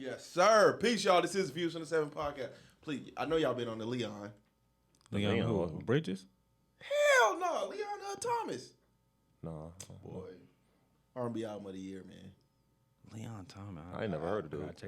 Yes, sir. Peace, y'all. This is Views from the 7 podcast. Please, I know y'all been on the Leon. Leon who? Bridges? Hell no. Leon Thomas. No. Boy. R&B album of the year, man. Leon Thomas. I ain't never heard of it.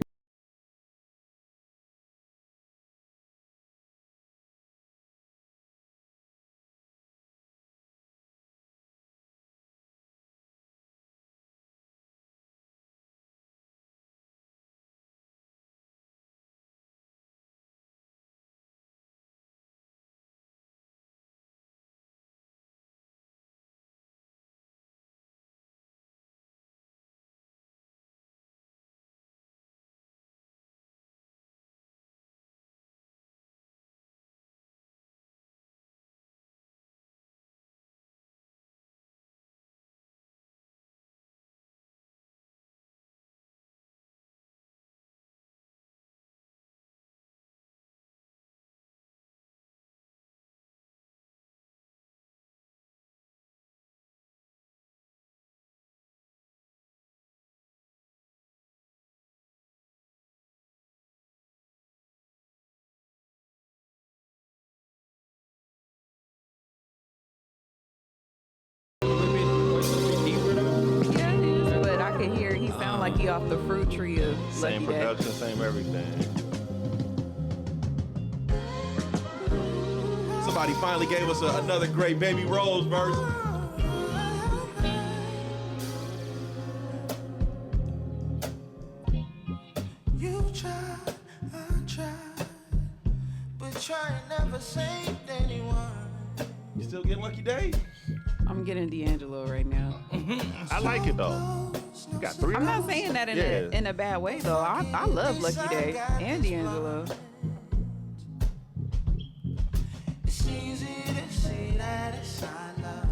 Yeah, it is, but I can hear he sound like he off the fruit tree of Same Lucky Day. production, same everything. Somebody finally gave us another great Baby Rose verse. You try, I try, but try never saved anyone. You still getting Lucky Day? I'm getting D'Angelo right now. I like it though. You got 3 I'm not rounds? saying that Yeah. in a bad way though. I love Lucky Day and D'Angelo. It's easy to say that it's our love.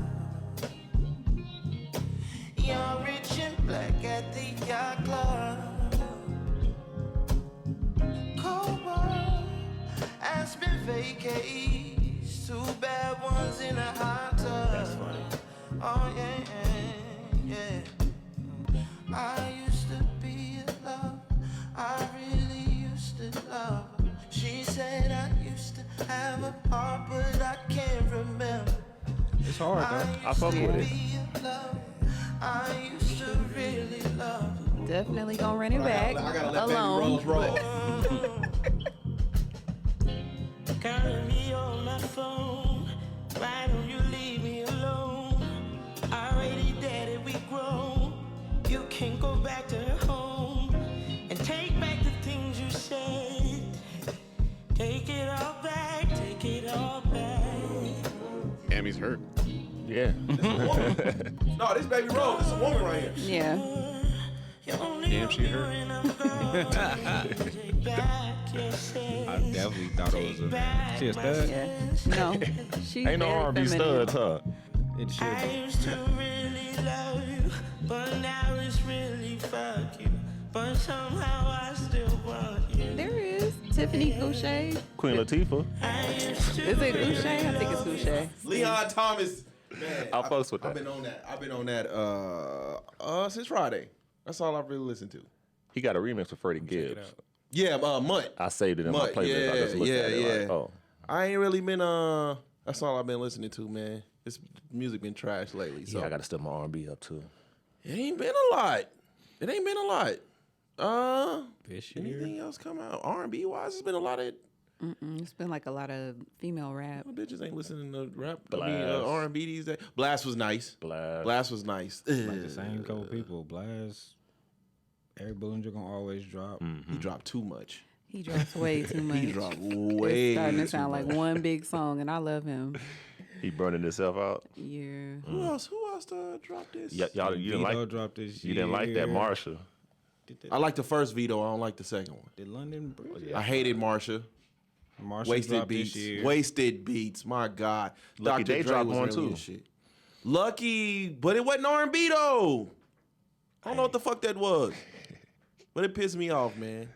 You're rich and black at the yacht club. Cold world has been vacated. 2 bad ones in a hot tub. That's funny. Oh yeah. I used to be in love. I really used to love her. She said I used to have a heart, but I can't remember. It's hard though. I fuck with it. I used to really love her. Definitely gonna run it back I gotta let alone. Baby Rose roll. Calling me on my phone. Why don't you leave me alone? Already dead and we grown. You can't go back to home and take back the things you said. Take it all back, take it all back. Ammy's hurt. Yeah. No, this Baby Rose. This is a woman right here. Yeah. Damn, she hurt. I definitely thought it was she a stud. Yeah. No. She's Ain't no very R&B feminine. studs, huh? It should I be. used to really love you, but now it's really fuck you. But somehow I still want you. There is Tiffany Goucher. Queen Latifah. Is it Goucher? I think it's Goucher. Leon Thomas. Man, I fucks with I've that. been on that since Friday. That's all I've really listened to. He got a remix with Freddie Gibbs. Yeah, Mutt. I saved it in my Mutt, playlist. I just looked at it like, yeah. oh. I ain't really been that's all I've been listening to, man. This music been trash lately. So Yeah, I got to step my R&B up too. it ain't been a lot. This year. Anything else come out? R&B wise, it's been a lot of It's been like a lot of female rap. bitches ain't listening to rap. Blast. R&B these days. Blast was nice. Blast. Was nice. Like the same couple people. Blast. Eric Bellinger gonna always drop. He dropped too much. He drops way too much. He dropped way It's starting to too sound like much. one big song, and I love him. He burning himself out. Yeah. Who else dropped this? Y'all, you didn't Vito like. dropped this You didn't like that year. Marsha. I like the first Vito. I don't like the second one. Did London Bridge? I hated Marsha. Marshall Wasted dropped beats. this year. Wasted beats. My God. Lucky Dr. Day Dre dropped was one, really too. a Shit. Lucky, but it wasn't R&B though. I don't know what the fuck that was, but it pissed me off, man.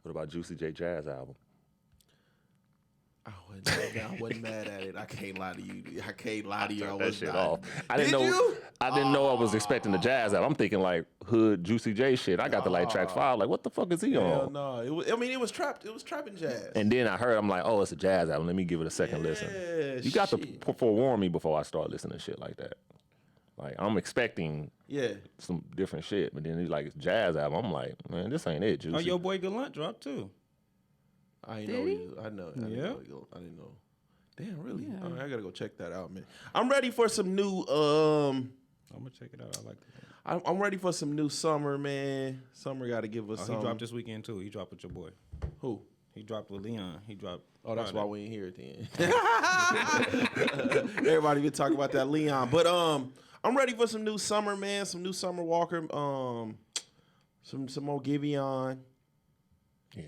What about Juicy J Jazz album? I wasn't mad at it. I can't lie to you. I can't lie to you. I That was shit not. off. I didn't Did know. you? I didn't know I was expecting the jazz album. I'm thinking like hood Juicy J shit. I got to like track 5. Like, what the fuck is he Hell on? no. It was trapped. It was trapping jazz. And then I heard, I'm like, oh, it's a jazz album. Let me give it a second listen. You got to forewarn me before I start listening to shit like that. Like, I'm expecting some different shit, but then he's like, it's jazz album. I'm like, man, this ain't it, Juicy. Oh, your boy Gallant dropped too. I Did know. he? I know. Yeah. I didn't know. Damn, really? Yeah. All right, I gotta go check that out, man. I'm ready for some new. I'm gonna check it out. I like that. I'm ready for some new Summer, man. Summer got to give us Oh, some. he dropped this weekend too. He dropped with your boy. Who? He dropped with Leon. He dropped. Oh, that's Friday. why we ain't here at the end. Everybody been talking about that Leon, but I'm ready for some new Summer, man. Some new Summer Walker. Some more Giveon. Yeah.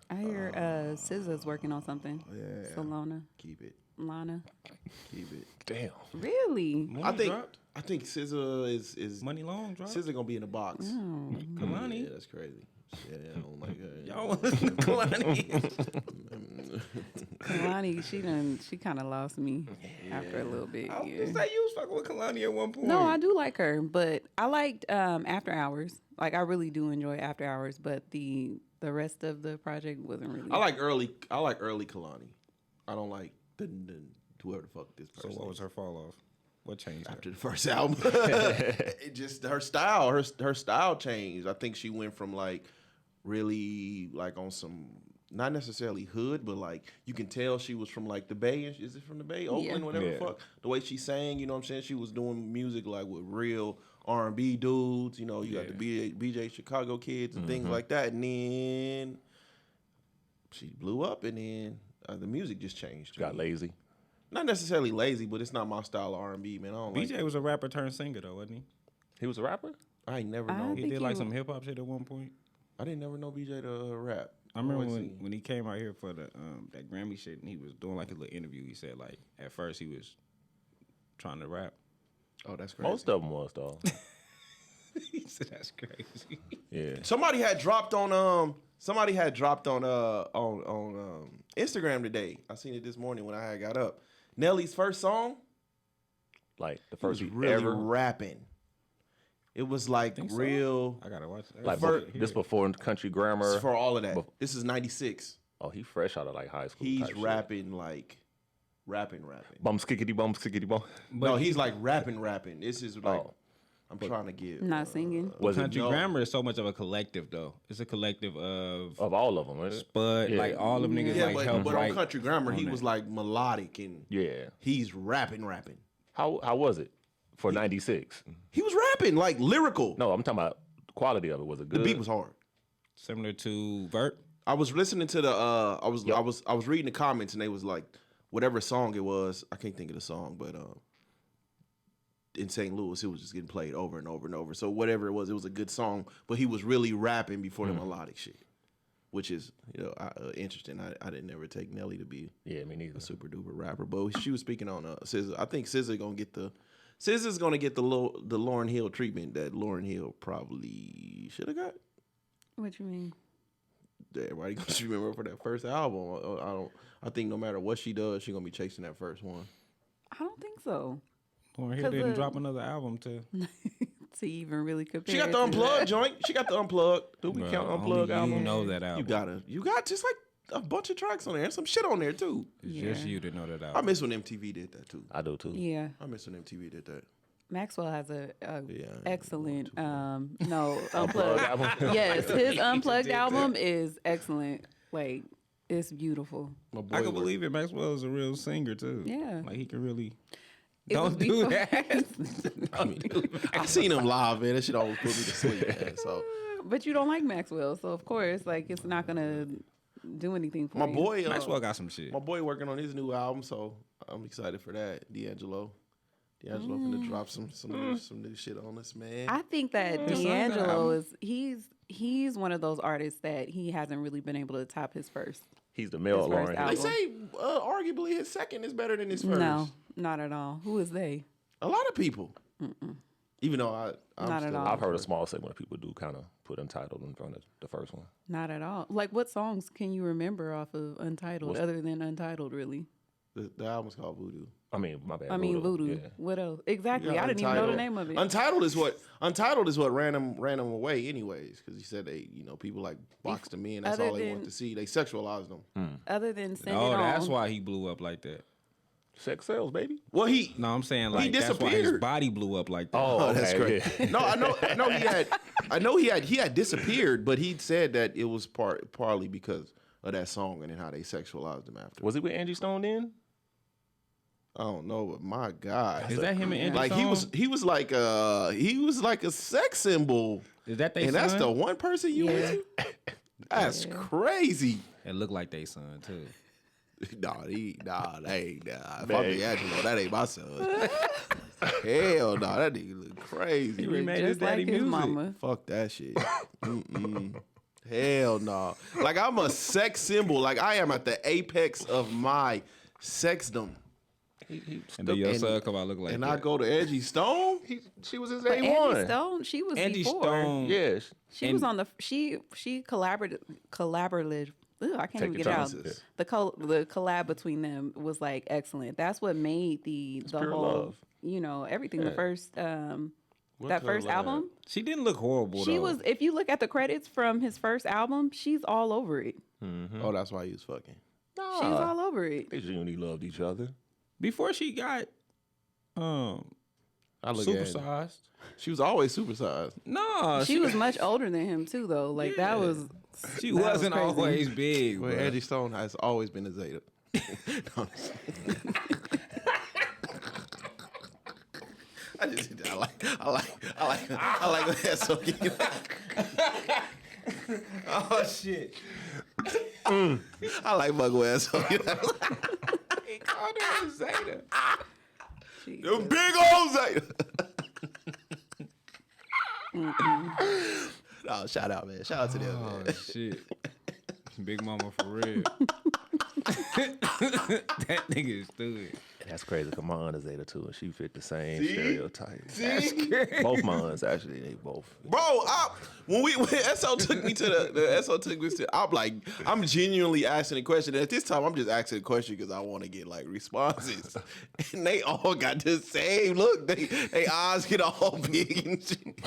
I hear SZA's working on something. Yeah. Solana. Keep it. Lana. Keep it. Damn. Really? Money dropped. I think SZA is Money Long dropped. SZA gonna be in the box. Kalani. Yeah, that's crazy. Shit, I don't like her. Y'all want to listen to Kalani? Kalani, she kind of lost me after a little bit. I was Yeah. gonna say you was fucking with Kalani at one point. No, I do like her, but I liked After Hours. Like, I really do enjoy After Hours, but the rest of the project wasn't really. I like early Kalani. I don't like the whoever the fuck this So person. what was her fall off? What changed her? After the first album? It just her style. Her style changed. I think she went from like really like on some not necessarily hood, but like you can tell she was from like the Bay. Is it from the Bay, Oakland, whatever the fuck? The way she sang, you know what I'm saying? She was doing music like with real R&B dudes. You know, you got the BJ Chicago kids and things like that. And then she blew up, and then the music just changed. Got lazy. Not necessarily lazy, but it's not my style of R&B, man. I don't like BJ it. was a rapper turned singer though, wasn't he? He was a rapper? I ain't never I know. He think did like he- some hip hop shit at one point. I didn't never know BJ to rap. I remember Always seen. when he came out here for the that Grammy shit, and he was doing like a little interview. He said like at first he was trying to rap. Oh, that's crazy. Most of them was, though. He said that's crazy. Yeah. Somebody had dropped on Instagram today. I seen it this morning when I had got up. Nelly's first song Like, the he was first beat really ever. rapping. It was like Think so? real I gotta watch that. Like, this before Country Grammar. for all of that. This is 96. Oh, he fresh out of, like, high school. He's type shit. rapping like rapping. Bum, skickity, bum, skickity, bum. No, he's like rapping. This is like Oh. I'm trying to get Not singing. Was it Country no. Grammar is so much of a collective though. It's a collective of all of them? Right? Spud, Yeah. like all them niggas Yeah, like but helped on write. Country Grammar, on he that. was like melodic and Yeah. he's rapping. How was it for 96? He was rapping like lyrical. No, I'm talking about the quality of it. Was it The good? beat was hard. Similar to Vert. I was listening to the I was reading the comments and they was like whatever song it was, I can't think of the song, but in St. Louis it was just getting played over and over and over. So whatever it was a good song, but he was really rapping before the melodic shit, which is interesting. I didn't ever take Nelly to be Yeah, me neither. a super duper rapper, but she was speaking on SZA. I think SZA's gonna get the Lauryn Hill treatment that Lauryn Hill probably should have got. What you mean? Everybody gonna remember her for that first album. I think no matter what she does, she gonna be chasing that first one. I don't think so. Lauryn Hill 'Cause didn't the- drop another album to. To even really compare. She got it the to unplugged that. joint. She got the unplugged. Do we Bruh, count only unplugged you album? know that album. You got just like a bunch of tracks on there and some shit on there too. It's Yeah. just you to know that I album. miss when MTV did that too. I do too. Yeah. I miss when MTV did that. Maxwell has a Yeah, excellent unplugged. Unplugged album? Yes, his unplugged album is excellent. Like, it's beautiful. My boy I can worked- believe it. Maxwell is a real singer too. Yeah. like he can really. It Don't was do before- that. I mean, I seen him live, man. That shit always put me to sleep, man. So But you don't like Maxwell, so of course, like, it's not gonna do anything for my you. boy, Maxwell got some shit. my boy working on his new album, so I'm excited for that. D'Angelo finna drop some new shit on us, man. I think that His songs got D'Angelo albums. is he's one of those artists that he hasn't really been able to top his first. He's the male His first Lauryn Hill. They album. say arguably his second is better than his first. No, not at all. Who is they? A lot of people. Even though I'm Not at still- all. I've heard a small segment of people do kind of put Untitled in front of the first one. Not at all. Like, what songs can you remember off of Untitled other than Untitled, really? The album's called Voodoo. I mean, my bad. Voodoo. Yeah. What else? Exactly. Yeah, I didn't even know the name of it. Untitled is what ran them away, anyways. Because he said people like boxed them in. That's all they want to see. They sexualized them. Other than Send It Oh, On. that's why he blew up like that. Sex sells, baby. Well, No, I'm saying like he that's why his disappeared. body blew up like that. Oh, that's okay, great. yeah. No, I know he had disappeared, but he said that it was partly because of that song and then how they sexualized him after. Was it with Angie Stone then? I don't know, but my God, Is that him and Angie like Stone? he was like a sex symbol. Is that they And son? that's the one person you into? That's crazy. It looked like they son too. Nah, that ain't. If I'm D'Angelo, that ain't my son. Hell no, that nigga look crazy. He remade his Just like daddy his music. mama. Fuck that shit. Hell no. Like, I'm a sex symbol. Like, I am at the apex of my sexdom. And then your son come out looking like And that. I go to Angie Stone. She was his But A1. Angie Stone, she was Angie before. Stone. Yes. She was on the she collaborative. Ugh, I can't Take even your get it out. time. The collab between them was like excellent. That's what made the pure whole love. everything. The first that first collab? album. She didn't look horrible She though. was. If you look at the credits from his first album, she's all over it. Oh, that's why he was fucking. She's all over it. They genuinely loved each other. Before she got I look at it. supersized. She was always supersized. No, She was much older than him too, though. Like Yeah. that was. She that wasn't was crazy. always big. Well, bruh. Angie Stone has always been a Zeta. No, I just I like when that's so cute. Oh shit! I like fucking ass. He called her a Zeta. Them big old Zeta. No, shout out, man. Shout out to them, Oh man. shit! Big Mama for real. That nigga is stupid. That's crazy. Cause my aunt is Zeta too, and she fit the same See? stereotype. See? Both my aunts actually, they both. Bro, when SO took me to the SO took me to, I'm genuinely asking a question. And at this time, I'm just asking a question because I want to get like responses. And they all got the same look. They eyes get all big and shit.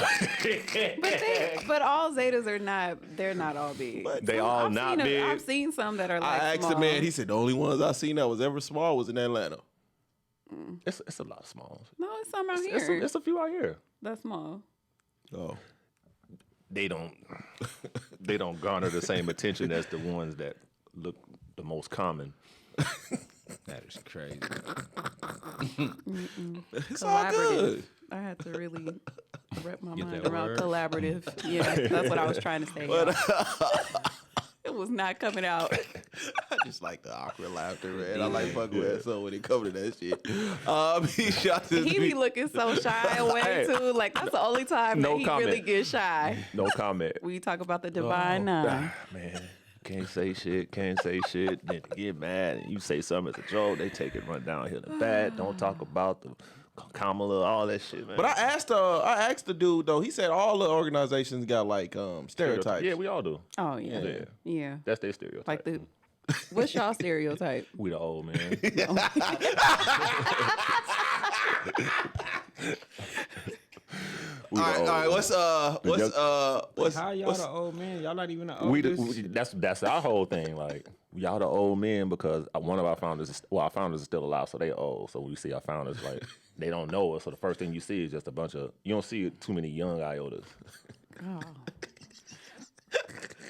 But all Zetas are not. They're not all big. They all not big. I've seen some that are like I asked small. the man. He said the only ones I seen that was ever small was in Atlanta. It's a lot of smalls. No, it's some out It's here. a few out here. That's small. Oh, They don't garner the same attention as the ones that look the most common. That is crazy. it's all good. I had to really wrap my Get mind that around word? collaborative. Yeah, that's what I was trying to say. y'all. It was not coming out. I just like the awkward laughter, man. I like fucking with SO when it comes to that shit. He shot this. He be looking so shy away Hey. too. Like that's the only time No that he comment. really gets shy. No comment. When you talk about the divine nine. Man, can't say shit. Then they get mad, and you say something as a joke. They take it run downhill and bad. Don't talk about the Kamala, all that shit, man. But I asked the dude though. He said all the organizations got like stereotypes. Yeah, we all do. Oh yeah. Yeah. That's their stereotype. Like the what's y'all stereotype? We the old man. All right. What's How y'all the old man? Y'all not even the We oldest. that's our whole thing. Like y'all the old men because one of our founders, our founders is still alive, so they old. So when you see our founders, like they don't know us. So the first thing you see is just a bunch of. You don't see too many young iotas. Oh.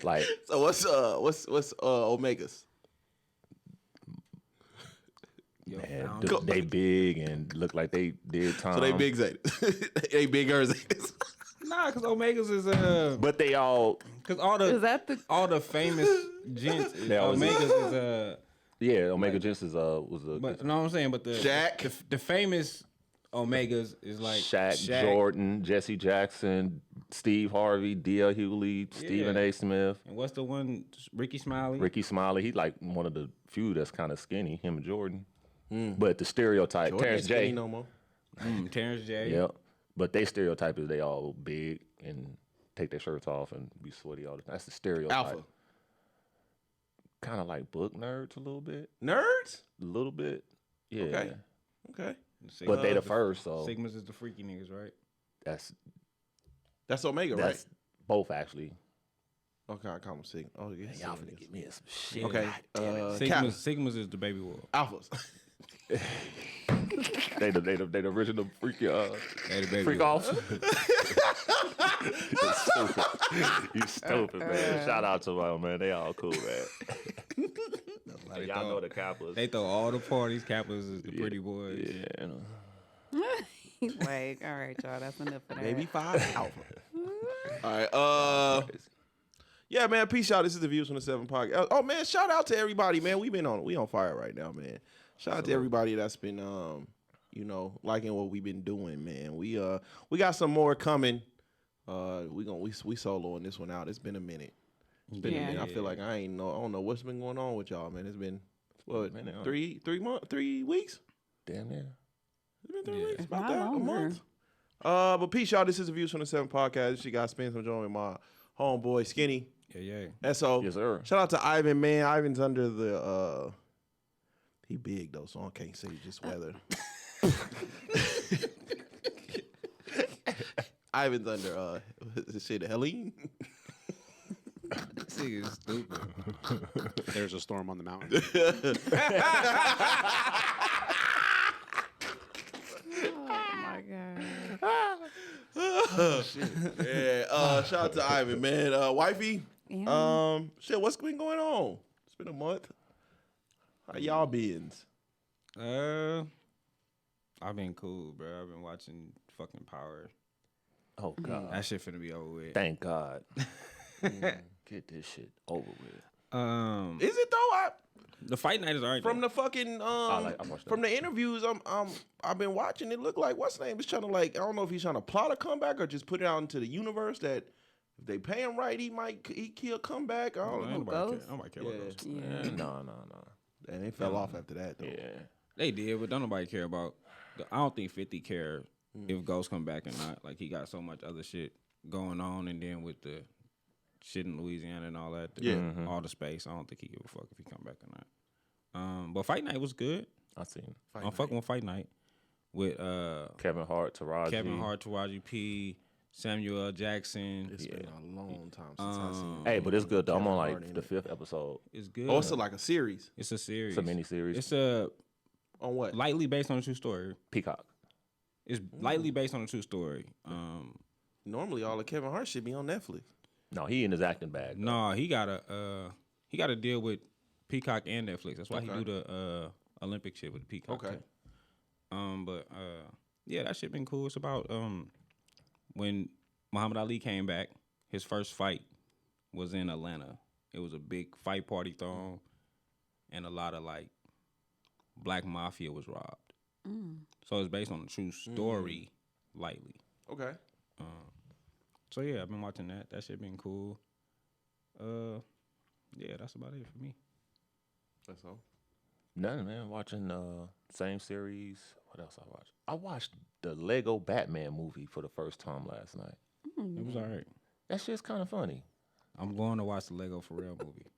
Like so what's Omegas? Your man, founder. they big and look like they did time. So they big Zetas. They bigger Zetas. Nah, cause Omegas is but they all cause all Is the that the famous gents. They always- Omegas is yeah. Omega Gents is was a But no, I'm saying, but the Shaq. the famous Omegas is like Shaq, Jordan, Jesse Jackson, Steve Harvey, D.L. Hughley, Stephen A. Smith, And what's the one? Ricky Smiley. Ricky Smiley. He like one of the few that's kind of skinny. Him and Jordan. But the stereotype, Jordan Terrence ain't skinny J. no more. Terrence J. Yep. But they stereotype is they all big and take their shirts off and be sweaty all the time. That's the stereotype. Alpha. Kind of like book nerds a little bit. Nerds? A little bit. Yeah. Okay. But they the first, so Sigmas is the freaky niggas, right? That's Omega, that's right? both actually. Okay, I call them Sigma. Oh, yeah. Man, y'all finna get me in some shit. Okay. Sigmas is the baby wolf. Alphas. They the original freaky They the baby freak wolf. off. You stupid, man. Shout out to them, man. They all cool, man. They Y'all know the Kappas. They throw all the parties. Kappas is the pretty boys. Yeah. Like, all right, y'all, that's enough of that. Baby 5 Alpha. All right. Yeah, man. Peace out. This is the Views from the 7 podcast. Oh man, shout out to everybody, man. We on fire right now, man. Shout out to everybody that's been liking what we've been doing, man. We got some more coming. We soloing this one out. It's been a minute. It's been a minute. I feel like I don't know what's been going on with y'all, man. It's been what, 3 weeks? Damn near. It's been 3 weeks. About Not that. longer. A month. But peace, y'all. This is the Views from the 7 podcast. You guys spend some joy with my homeboy Skinny. Yeah. So Yes, sir. shout out to Ivan, man. Ivan's under the he big though, so I can't say just weather. Ivan's under this shit Helene. This nigga is stupid. There's a storm on the mountain. Oh my god. Yeah. Shout out to Ivan, man. Wifey. Yeah. What's been going on? It's been a month. How y'all been? I've been cool, bro. I've been watching fucking Power. Oh God. That shit finna be over with. Thank God. Get this shit over with. Is it though? The fight night is alright. From the fucking I watched from the interviews I've been watching, it looked like what's his name is trying to I don't know if he's trying to plot a comeback or just put it out into the universe that if they pay him right, he'll come back. I don't know. Nobody care about those. Yeah. No. And they fell off after that though. Yeah. They did, but don't nobody care about. I don't think 50 cared if Ghost come back or not. Like he got so much other shit going on, and then with the shit in Louisiana and all that, all the space. I don't think he give a fuck if he come back or not. But Fight Night was good. I seen I'm fucking with Fight Night with Kevin Hart, Taraji P, Samuel L. Jackson. It's been a long time since I've seen. Hey, but it's good though. I'm on Kevin Hart like in the it. 5th episode. It's good. Oh, it's like a series. It's a series. It's a mini series. It's a On what? lightly based on a true story. Peacock. It's lightly based on a true story. Normally all the Kevin Hart shit be on Netflix. No, he in his acting bag. Though. No, he got a deal with Peacock and Netflix. That's why he do the Olympic shit with the Peacock. Okay. Too. Yeah, that shit been cool. It's about when Muhammad Ali came back. His first fight was in Atlanta. It was a big fight party thrown, and a lot of like black mafia was robbed. So it's based on a true story, lightly. Okay. So yeah, I've been watching that. That shit been cool. Yeah, that's about it for me. That's all. Nothing, man. Watching same series. What else I watched? I watched the Lego Batman movie for the first time last night. It was alright. That shit's kind of funny. I'm going to watch the Lego Pharrell movie.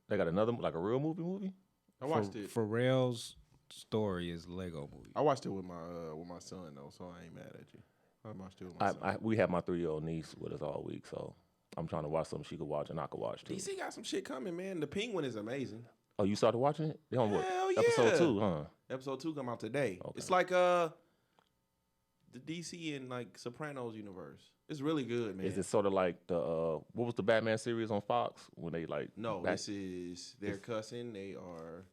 They got another like a real movie. I watched it. Pharrell's story is Lego movie. I watched it with my son though, so I ain't mad at you. I watched it with my son. We have my 3-year-old niece with us all week, so I'm trying to watch something she could watch and I could watch too. DC got some shit coming, man. The Penguin is amazing. Oh, you started watching it? They on what? Hell yeah. Episode 2, huh? Episode 2 come out today. Okay. It's like the DC and like Sopranos universe. It's really good, man. Is it sort of like the what was the Batman series on Fox when they like? No, this is their cousin. They are.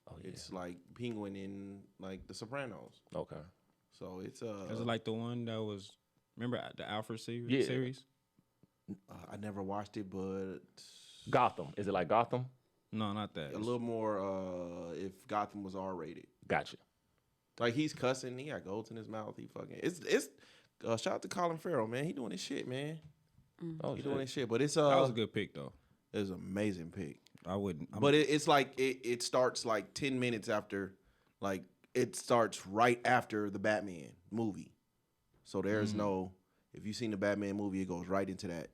Oh, yeah. It's like Penguin in like the Sopranos. Okay. So it's Is it like the one that was? Remember the Alfred series? Yeah. Series? I never watched it, but Gotham. Is it like Gotham? No, not that. a little more. If Gotham was R-rated, Gotcha. like he's cussing, he got golds in his mouth. He fucking. It's. Shout out to Colin Farrell, man. He doing his shit, man. Oh, He shit. doing his shit, but it's that was a good pick though. It was an amazing pick. I wouldn't. But it's like it starts like 10 minutes after, like it starts right after the Batman movie. So there's no, if you've seen the Batman movie, it goes right into that.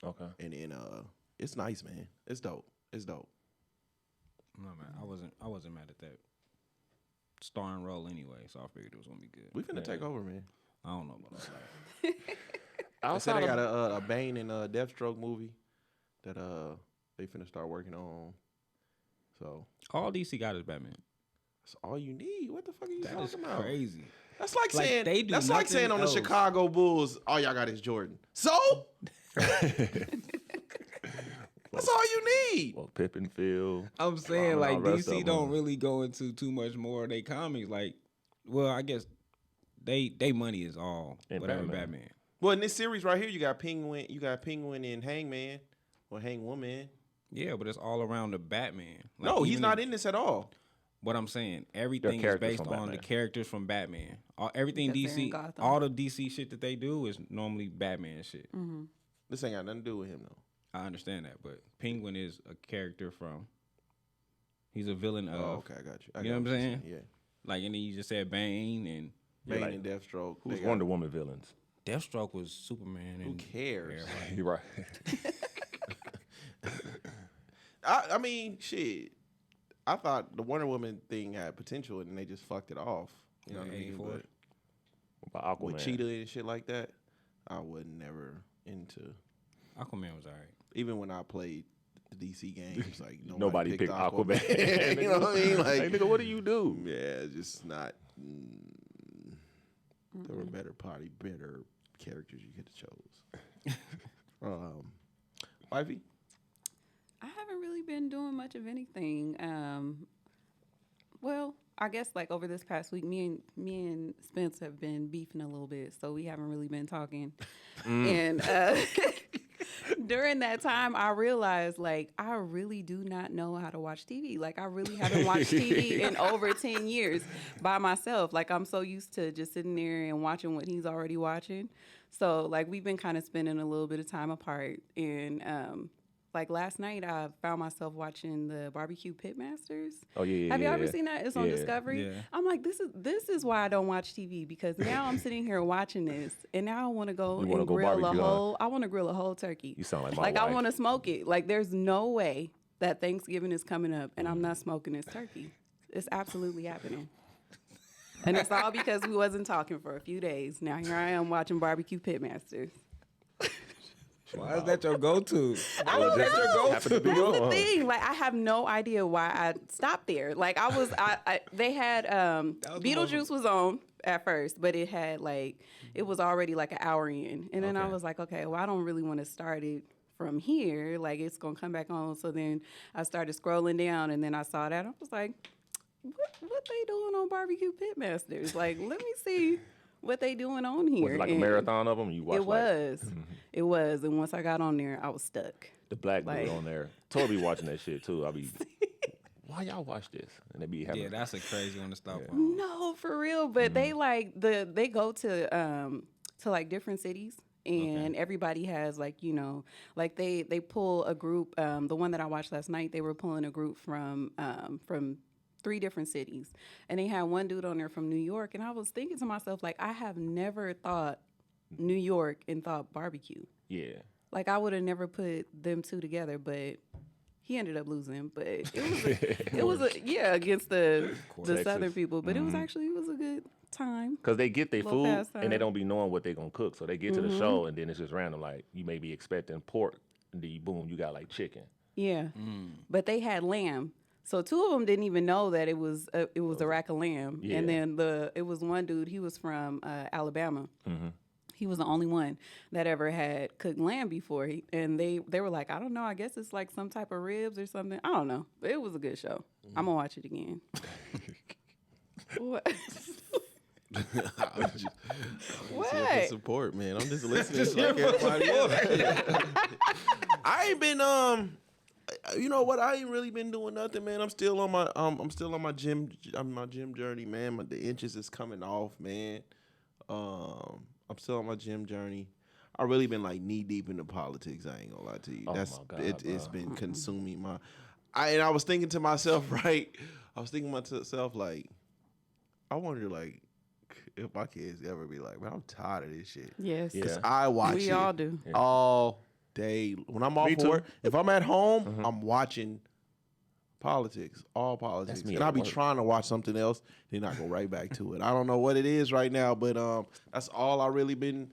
Okay. And then it's nice, man. It's dope. It's dope. No man, I wasn't mad at that starring role anyway, so I figured it was gonna be good. We finna take over, man. I don't know about all that. I said they got a Bane and Deathstroke movie that they finna start working on. So All DC got is Batman. that's all you need. What the fuck are you That is talking about? crazy. That's like Like, saying they do that's like nothing saying on the else. Chicago Bulls, all y'all got is Jordan. So that's all you need. Well, Pippen, Phil. I'm saying All like the rest of DC them. don't really go into too much more of their comics. Like, well, I guess they money is all And whatever Batman. Batman. Well, in this series right here, you got Penguin and Hangman or Hangwoman. Yeah, but it's all around the Batman. Like, No, he's even not in this at all. What I'm saying, everything is characters based from on the Batman. characters from Batman. Everything Because they're in DC, Gotham. all the DC shit that they do is normally Batman shit. This ain't got nothing to do with him though. I understand that, but Penguin is a character from. He's a villain of. Oh, okay, I got you. I You know got what I'm saying? Yeah. Like, and then you just said Bane and Bane like, and Deathstroke. Who's they got- Wonder Woman villains? Deathstroke was Superman. Who And cares? everybody. You're right. I mean, shit. I thought the Wonder Woman thing had potential and they just fucked it off. You know what I mean? 84. But About Aquaman. with Cheetah and shit like that, I was never into. Aquaman was alright. Even when I played the DC games, like Nobody picked Aquaman. you know what I mean? Like, Like, nigga, what do you do? yeah, it's just not. There were better characters you could have chose. Wifey? I haven't really been doing much of anything. Well, I guess like over this past week, me and Spence have been beefing a little bit, so we haven't really been talking. And during that time, I realized like I really do not know how to watch TV. Like I really haven't watched TV in over 10 years by myself. Like I'm so used to just sitting there and watching what he's already watching. So like we've been kind of spending a little bit of time apart. And like last night, I found myself watching the Barbecue Pitmasters. Oh yeah. Have you ever seen that? It's on Yeah. Discovery. Yeah. I'm like, this is why I don't watch TV, because now I'm sitting here watching this, and now I want to go You wanna and go grill a barbecue, huh? whole. I want to grill a whole turkey. You sound like my like I wife. want to smoke it. Like there's no way that Thanksgiving is coming up and I'm not smoking this turkey. It's absolutely happening. And it's all because we wasn't talking for a few days. Now here I am watching Barbecue Pitmasters. Why is that your go-to? I don't know. Happened to be That's the on. thing. Like I have no idea why I stopped there. Like I was, they had Beetlejuice was on at first, but it had like it was already like an hour in, and then I Okay. was like, okay, well I don't really want to start it from here. Like it's gonna come back on. So then I started scrolling down, and then I saw that. I was like, what they doing on Barbecue Pitmasters? Like let me see what they doing on here. Was it like a And marathon of them? You watched It was. It was. And once I got on there, I was stuck. the black like- dude on there. Totally watching that shit too. I be, why y'all watch this? And they be having. Yeah, that's a crazy one to stop on. No, for real. But they like they go to like different cities. And everybody has like, you know, like they pull a group. The one that I watched last night, they were pulling a group from 3 different cities. And they had one dude on there from New York. And I was thinking to myself, like, I have never thought New York and thought barbecue. Yeah. Like I would have never put them two together, but he ended up losing. But it was against the Texas. Southern people. But it was a good time. Because they get their Little food pastime. and they don't be knowing what they gonna cook. So they get to the show and then it's just random. Like you may be expecting pork and then boom, you got like chicken. Yeah, but they had lamb. So 2 of them didn't even know that it was a rack of lamb. Yeah. And then it was one dude. He was from Alabama. He was the only one that ever had cooked lamb before. And they were like, I don't know. I guess it's like some type of ribs or something. I don't know. But it was a good show. I'm gonna watch it again. What? What? Support, man. I'm just listening. Just like everybody else. I ain't been you know what? I ain't really been doing nothing, man. I'm still on my gym journey, man. The inches is coming off, man. I'm still on my gym journey. I really been like knee deep into politics. I ain't gonna lie to you. Oh, That's my God, it's bro. been consuming my. I was thinking to myself, right? I was thinking to myself like, I wonder like, if my kids ever be like, man, I'm tired of this shit. Yes. Because I watch We it all do. all day. When I'm off Me for too. work, if I'm at home, I'm watching politics, all politics. That's me And at I'll be work. trying to watch something else, then I go right back to it. I don't know what it is right now, but that's all I really been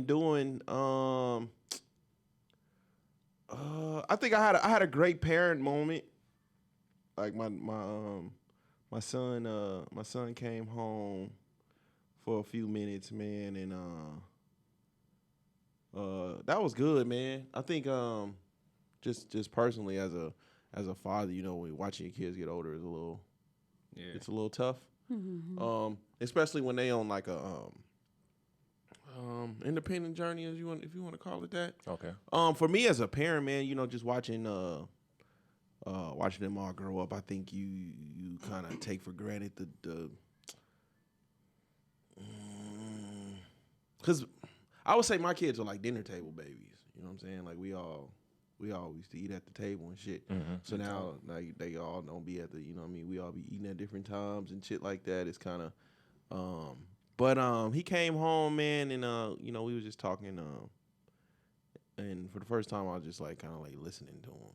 doing. I think I had a great parent moment. Like my son came home for a few minutes, man, and that was good, man. I think just personally as a father, you know, when watching your kids get older is it's a little tough. Especially when they on like a independent journey, if you want to call it that. Okay. For me as a parent, man, you know, just watching watching them all grow up, I think you kind of take for granted the because I would say my kids are like dinner table babies. You know what I'm saying? Like we all used to eat at the table and shit. So now like they all don't be at the, you know what I mean? We all be eating at different times and shit like that. It's kind of but he came home, man, and you know, we was just talking and for the first time I was just like kind of like listening to him.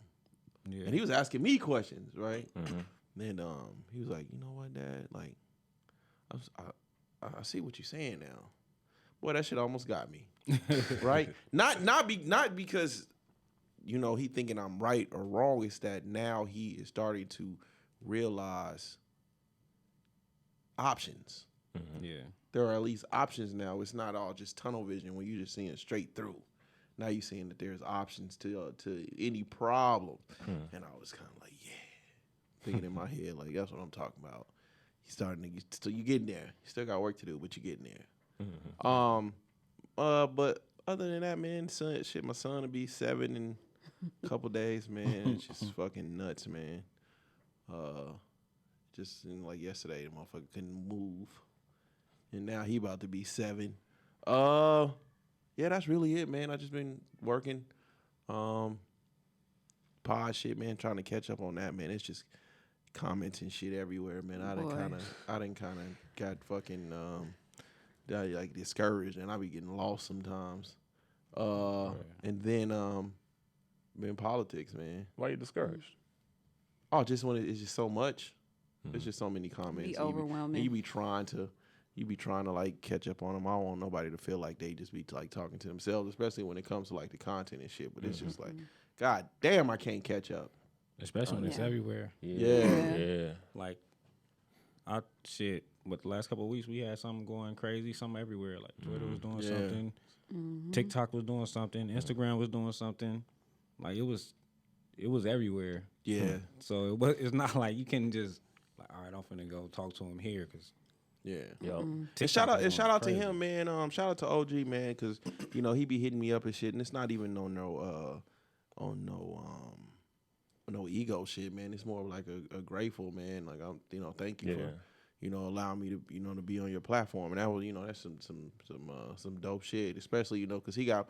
Yeah. And he was asking me questions, right? Then he was like, you know what, Dad? Like, I see what you're saying now. Boy, that shit almost got me, right? Not because, you know, he thinking I'm right or wrong. It's that now he is starting to realize options. Yeah. There are at least options now. It's not all just tunnel vision when you're just seeing straight through. Now you're seeing that there's options to any problem. And I was kind of like, yeah. Thinking in my head, like, that's what I'm talking about. So you getting there. You still got work to do, but you getting there. But other than that, man, my son will be 7 in a couple days, man. It's just fucking nuts, man. Just like yesterday, the motherfucker couldn't move. And now he about to be 7. Yeah, that's really it, man. I just been working, pod shit, man. Trying to catch up on that, man. It's just comments and shit everywhere, man. I done kind of got fucking like discouraged, and I be getting lost sometimes. And then been politics, man. Why you discouraged? Oh, just when it's just so much. There's just so many comments. Be overwhelming. And you be trying to like catch up on them. I don't want nobody to feel like they just be like talking to themselves, especially when it comes to like the content and shit. But it's just like, God damn, I can't catch up. Especially when it's everywhere. Yeah. Like, with the last couple of weeks, we had something going crazy, something everywhere. Like, Twitter was doing something, TikTok was doing something, Instagram was doing something. Like, it was everywhere. Yeah. So it's not like you can just, like, all right, I'm finna go talk to him here, because yeah. Yo. And shout out to him, man. Shout out to OG, man, because you know he be hitting me up and shit, and it's not even on no ego shit, man. It's more like a grateful, man. Like I'm, you know, thank you for, you know, allowing me to, you know, to be on your platform, and that was, you know, that's some dope shit, especially, you know, because he got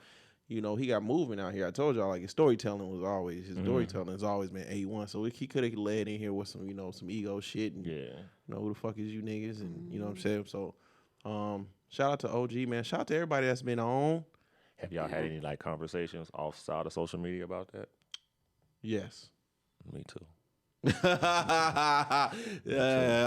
movement out here. I told y'all, like, his storytelling was always storytelling has always been A1. So he could have led in here with some, you know, some ego shit and you know, who the fuck is you niggas, and you know what I'm saying. So shout out to OG, man. Shout out to everybody that's been on. Have y'all had any like conversations outside of social media about that? Yes. Me too. Yeah,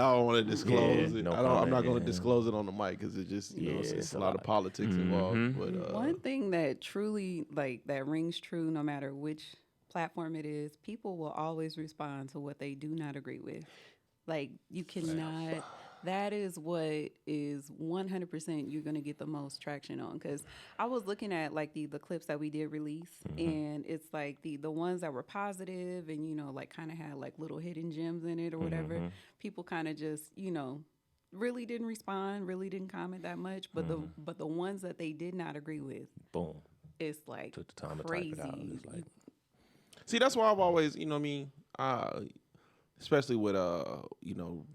I don't want to disclose it. No I'm not comment, going to disclose it on the mic because it just, you know, it's a lot of politics involved. But one thing that truly, like, that rings true no matter which platform it is, people will always respond to what they do not agree with. Like, you cannot. That is what is 100% you're going to get the most traction on. Because I was looking at, like, the clips that we did release, and it's, like, the ones that were positive and, you know, like, kind of had, like, little hidden gems in it or whatever. People kind of just, you know, really didn't respond, really didn't comment that much. But the ones that they did not agree with, boom, it's, like, took the time crazy. to type it out. It's like, see, that's why I've always, you know what I mean, especially with, you know,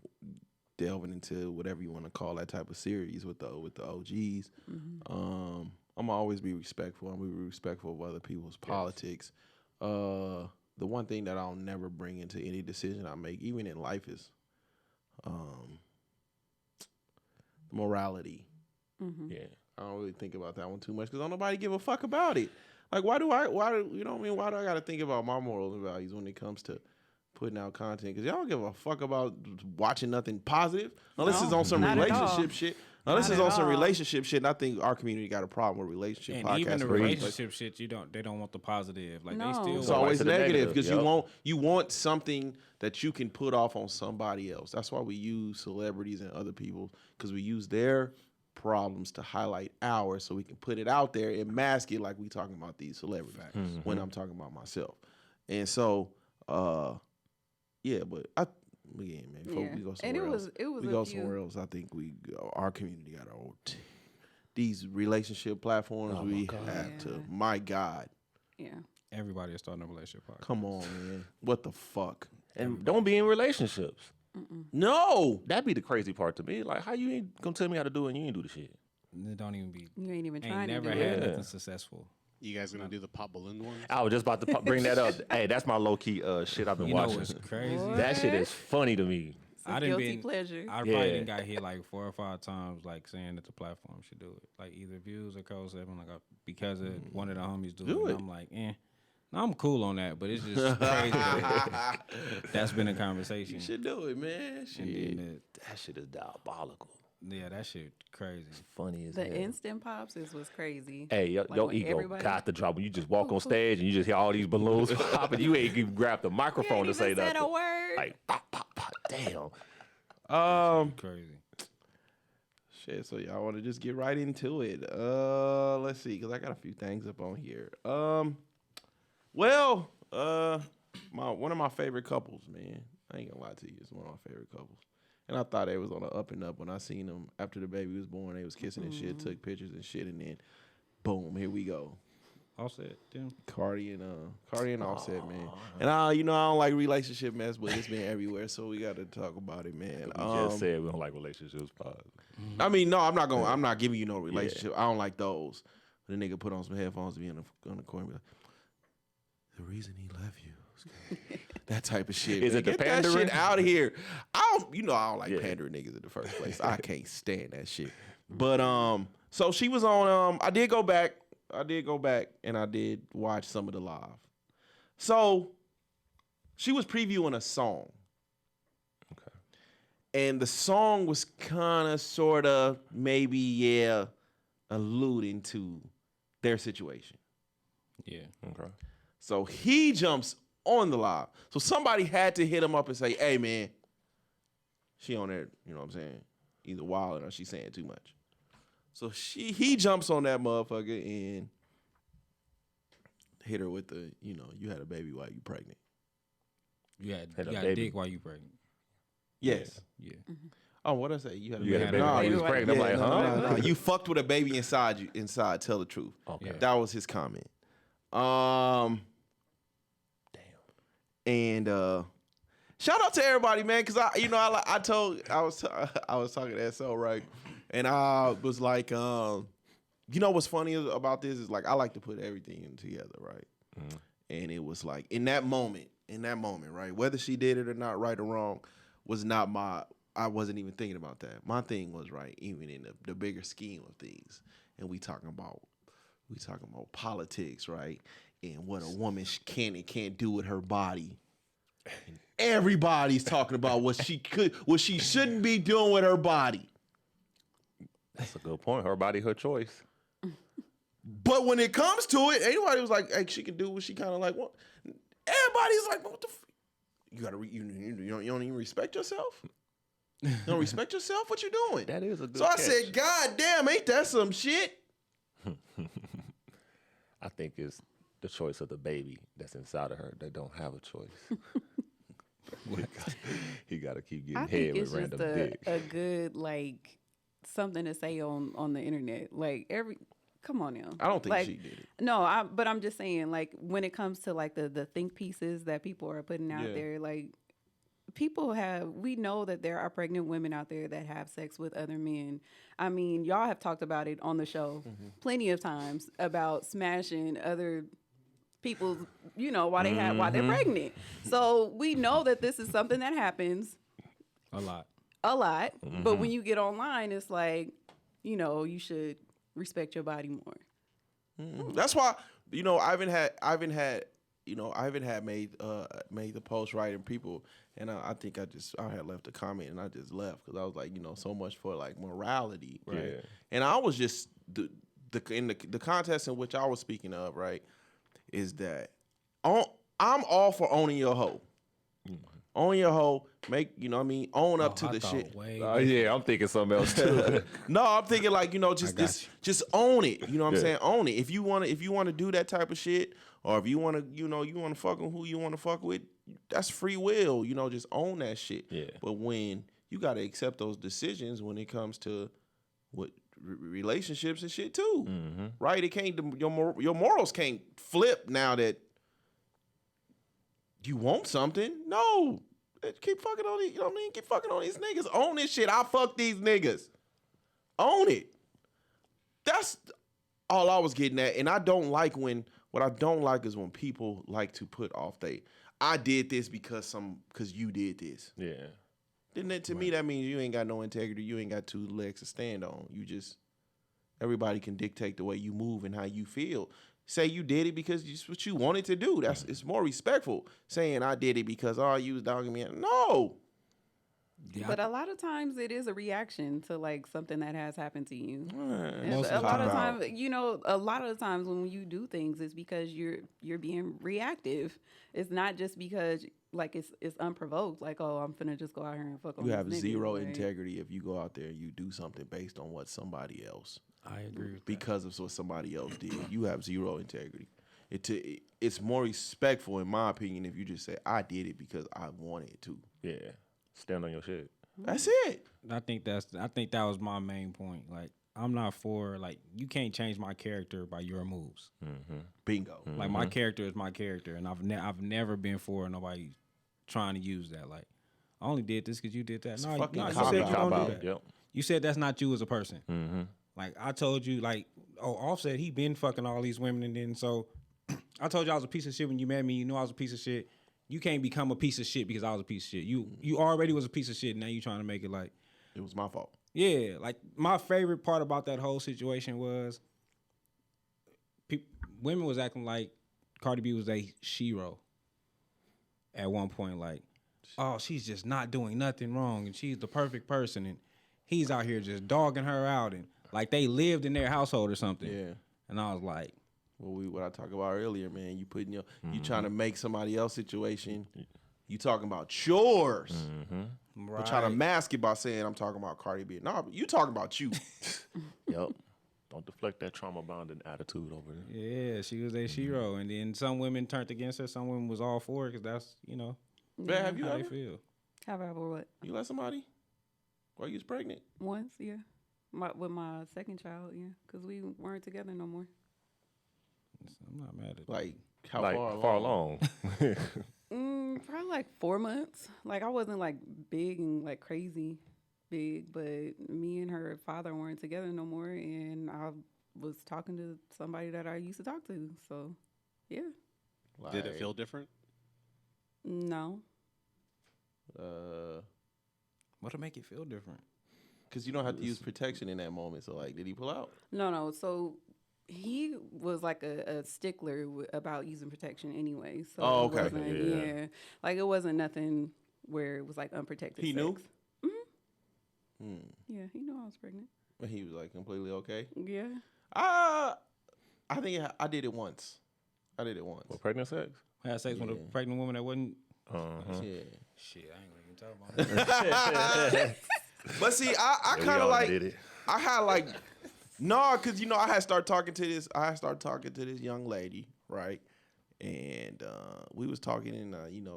delving into whatever you want to call that type of series with the OGs. I'm gonna always be respectful. I'm gonna be respectful of other people's politics. The one thing that I'll never bring into any decision I make, even in life, is morality. Yeah. I don't really think about that one too much because don't nobody give a fuck about it. Like, why do you know what I mean? Why do I got to think about my morals and values when it comes to putting out content? Because y'all don't give a fuck about watching nothing positive unless it's on some relationship shit. Unless it's on some relationship shit, and I think our community got a problem with relationship podcasts. And even the relationship shit, they don't want the positive. Like they still. It's always negative because you want something that you can put off on somebody else. That's why we use celebrities and other people because we use their problems to highlight ours, so we can put it out there and mask it like we talking about these celebrities when I'm talking about myself. And so, yeah, but again, man, before we go somewhere else, I think our community got these relationship platforms have to. My God, everybody is starting a relationship podcast. Come on, man, what the fuck? And don't be in relationships. No, that'd be the crazy part to me. Like, how you ain't gonna tell me how to do it and you ain't do the shit? It don't even be. You ain't even trying to do it. Never had nothing successful. You guys gonna do the pop balloon ones? I was just about to bring that up. Hey, that's my low key shit I've been watching. It's crazy. That shit is funny to me. It's a guilty pleasure. I probably done got hit like 4 or 5 times, like saying that the platform should do it, like either Views or Code 7, like because of one of the homies do it. I'm like, no, I'm cool on that, but it's just crazy. That's been a conversation. You should do it, man. That shit is diabolical. Yeah, that shit crazy. Funny as hell. The instant pops was crazy. Hey, your ego got the drop. When you just walk on stage and you just hear all these balloons popping, you ain't even grab the microphone to say nothing. A word. Like pop, pop, pop. Damn. Crazy. Shit. So y'all want to just get right into it? Let's see, because I got a few things up on here. Well, one of my favorite couples, man. I ain't gonna lie to you, it's one of my favorite couples. And I thought they was on the up and up when I seen them after the baby was born. They was kissing and shit, took pictures and shit, and then boom, here we go. Offset, Tim. Cardi and Offset, man. And I don't like relationship mess, but it's been everywhere, so we got to talk about it, man. We just said we don't like relationships. I mean, no, I'm not giving you no relationship. I don't like those. The nigga put on some headphones to be on the corner and be like, the reason he left you. That type of shit. Is it the pandering? Get that shit out of here. I don't like pandering niggas in the first place. I can't stand that shit. But so she was on. I did go back and I did watch some of the live. So she was previewing a song. Okay. And the song was kind of, sort of, maybe alluding to their situation. Yeah. Okay. So he jumps on the live. So somebody had to hit him up and say, hey, man, she on there, you know what I'm saying? Either wilding or she's saying too much. So he jumps on that motherfucker and hit her with the, you had a baby while you pregnant. You got a dick while you pregnant. Yes. Yeah. Mm-hmm. Oh, what I say? You had a baby. No, you was pregnant. I'm like, huh? No. You fucked with a baby inside you. Inside, tell the truth. Okay. That was his comment. And shout out to everybody, man, because I was talking to SO, right, and I was like, what's funny about this is, like, I like to put everything in together, right, and it was like in that moment, right, whether she did it or not, right or wrong, was not I wasn't even thinking about that. My thing was, right, even in the bigger scheme of things, and we talking about politics, right? And what a woman can and can't do with her body. And everybody's talking about what she shouldn't be doing with her body. That's a good point. Her body, her choice. But when it comes to it, anybody was like, hey, she can do what she kind of like want. Everybody's like, what the you don't even respect yourself? You don't respect yourself? What you doing? That is a good So I catch. said, God damn, ain't that some shit? I think it's the choice of the baby that's inside of her. They don't have a choice. He got to keep getting head with random dick. A good, like, something to say on the internet. Like, come on now. I don't think like, she did it. No, but I'm just saying, like, when it comes to, like, the think pieces that people are putting out there, like, we know that there are pregnant women out there that have sex with other men. I mean, y'all have talked about it on the show plenty of times about smashing other people's, while they're pregnant. So we know that this is something that happens a lot. a lot. But when you get online, it's like, you should respect your body more. That's why, Ivan had made the post right, and people, and I think I had left a comment and I just left because I was like, so much for like morality, right? Yeah. And I was just the contest in which I was speaking of, right, is that I'm all for owning your hoe. Own your hoe, own up to the shit. Yeah, I'm thinking something else too. No, I'm thinking like, just own it. You know what I'm saying? Own it. If you wanna do that type of shit, or if you wanna, you wanna fuck with who you wanna fuck with, that's free will. Just own that shit. Yeah. But when you gotta accept those decisions when it comes to what relationships and shit too, right? It can't your morals can't flip now that you want something. No. Keep fucking on these, Keep fucking on these niggas. Own this shit. I fuck these niggas. Own it. That's all I was getting at. And what I don't like is when people like to put off I did this because you did this. Yeah. Then to me, that means you ain't got no integrity. You ain't got two legs to stand on. Everybody can dictate the way you move and how you feel. Say you did it because it's what you wanted to do. It's more respectful. Saying I did it because you was dogging me. No. Yeah. But a lot of times it is a reaction to like something that has happened to you. A lot of the times when you do things, it's because you're being reactive. It's not just because like it's unprovoked. Like, oh, I'm finna just go out here and fuck on. You have zero integrity if you go out there and you do something based on what somebody else. I agree with because of what somebody else did. You have zero integrity. It's more respectful, in my opinion, if you just say, I did it because I wanted to. Yeah. Stand on your shit. That's it. I think that was my main point. Like, I'm not for, like, you can't change my character by your moves. Bingo. Like, my character is my character, and I've never been for nobody trying to use that. Like, I only did this because you did that. No, you said you don't do that. Yep. You said that's not you as a person. Like, I told you, like, Offset, he been fucking all these women, and then so I told you I was a piece of shit when you met me. You knew I was a piece of shit. You can't become a piece of shit because I was a piece of shit. You already was a piece of shit, and now you trying to make it like it was my fault. Yeah, like my favorite part about that whole situation was women was acting like Cardi B was a shero at one point. Like, oh, she's just not doing nothing wrong, and she's the perfect person, and he's out here just dogging her out, and like they lived in their household or something. Yeah. And I was like, what I talked about earlier, man. You putting you trying to make somebody else's situation. You talking about yours. right. But trying to mask it by saying I'm talking about Cardi B. No, you talking about you. Yep. Don't deflect that trauma bonding attitude over there. Yeah, she was a shero, and then some women turned against her. Some women was all for her because that's Man, have you how ever? they feel. Have I ever what? You let somebody while you was pregnant? Once, yeah. With my second child, yeah, because we weren't together no more. I'm not mad at Like how far along? Probably like 4 months. Like I wasn't like big and like crazy big, but me and her father weren't together no more, and I was talking to somebody that I used to talk to. So, yeah. Like, did it feel different? No. What'll make it feel different? Because you don't have to use protection in that moment. So, like, did he pull out? No. So he was like a stickler about using protection anyway. So okay. Yeah. Like it wasn't nothing where it was like unprotected He sex. knew? Yeah, he knew I was pregnant. But he was like completely okay? Yeah. I think I did it once. What, pregnant sex? I had sex with a pregnant woman that wasn't. Yeah. Shit, I ain't gonna even talk about that. But see, I kind of like, I had like, because I had started talking to this young lady, right? And we was talking and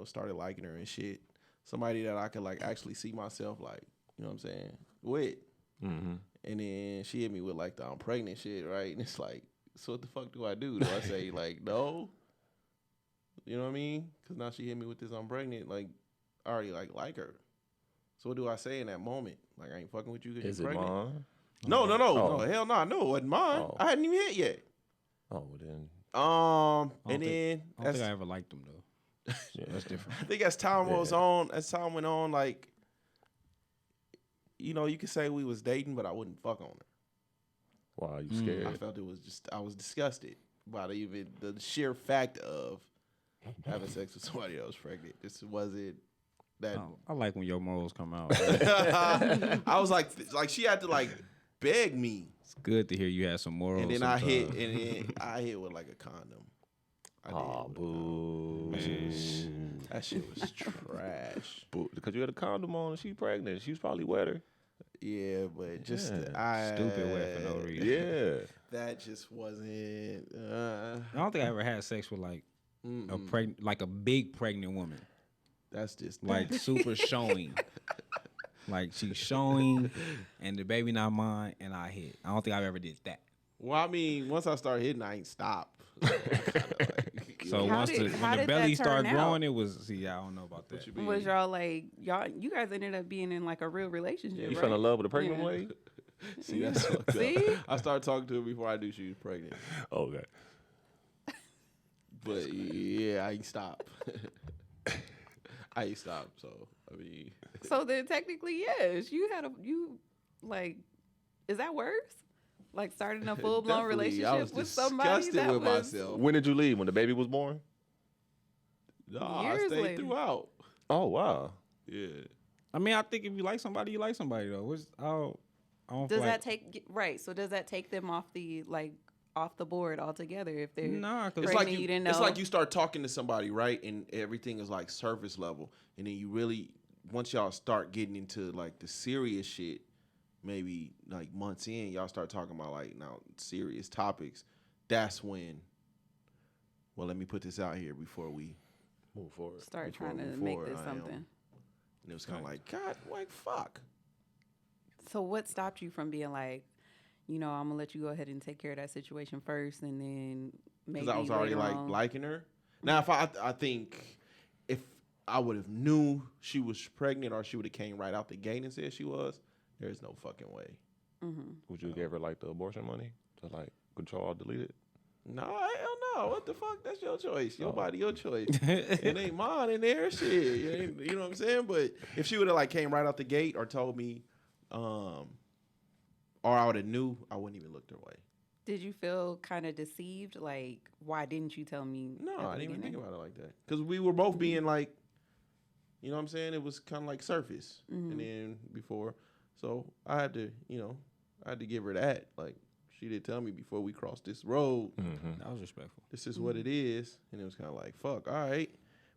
started liking her and shit. Somebody that I could like actually see myself like, you know what I'm saying, with. And then she hit me with like the I'm pregnant shit, right? And it's like, so what the fuck do I do? Do I say like no? You know what I mean? Because now she hit me with this I'm pregnant, like I already like her. So what do I say in that moment? Like I ain't fucking with you because you're pregnant. Is it mine? No, hell no, no, it wasn't mine. I hadn't even hit yet. Oh, well then. I don't think I ever liked them though. Yeah, that's different. I think as time goes on, as time went on, like you know, you could say we was dating, but I wouldn't fuck on her. Wow, you scared? I felt it was just, I was disgusted by even the sheer fact of having sex with somebody else pregnant. This wasn't that. Oh, I like when your morals come out. I was like she had to like beg me. It's good to hear you had some morals. And then I hit with like a condom. Oh, boo. That shit was trash. Because you had a condom on and she pregnant. She was probably wetter. Yeah, but just stupid wet for no reason. Yeah. That just wasn't. I don't think I ever had sex with like a big pregnant woman. That's just Like super showing. Like she's showing and the baby not mine and I hit. I don't think I ever did that. Well, I mean, once I started hitting, I ain't stopped. So When the belly started growing, it was. See, I don't know about that. Was y'all like you guys ended up being in like a real relationship? You right? fell in love with a pregnant lady? See, that's fucked See? up. I started talking to her before I knew she was pregnant. Okay. But yeah, I ain't stopped. I ain't stopped. So I mean. So then technically, yes, you like, is that worse? Like starting a full blown Definitely. I was relationship with somebody disgusted that with was myself. When did you leave? When the baby was born? No, I Years stayed later. throughout. Oh, wow. Yeah. I mean, I think if you like somebody, you like somebody though. I don't Does feel that take right? So does that take them off the board altogether if they're Nah, 'cause It's pregnant, like you didn't know? it's like you start talking to somebody, right? And everything is like surface level. And then you really, once y'all start getting into like the serious shit, maybe like months in, y'all start talking about like now serious topics. That's when, well, let me put this out here before we Move forward. start before trying to we move make forward, this I am. something. And it was kind of like, God, like, fuck. So what stopped you from being like, I'm gonna let you go ahead and take care of that situation first, and then maybe Because I was already later like on. liking her. Now, if I think if I would have knew she was pregnant or she would have came right out the gate and said she was, there's no fucking way. Would you give her like the abortion money to like control or delete it? No, hell no. What the fuck? That's your choice. Your body, your choice. It ain't mine in there. Shit. You know what I'm saying? But if she would have like came right out the gate or told me, or I would have knew, I wouldn't even looked her way. Did you feel kind of deceived? Like, why didn't you tell me? No, at the I didn't even beginning? think about it like that. Because we were both being like, you know what I'm saying? It was kind of like surface. And then before, so I had to, give her that. Like, she did tell me before we crossed this road, That was respectful. this is what it is. And it was kind of like, fuck, all right.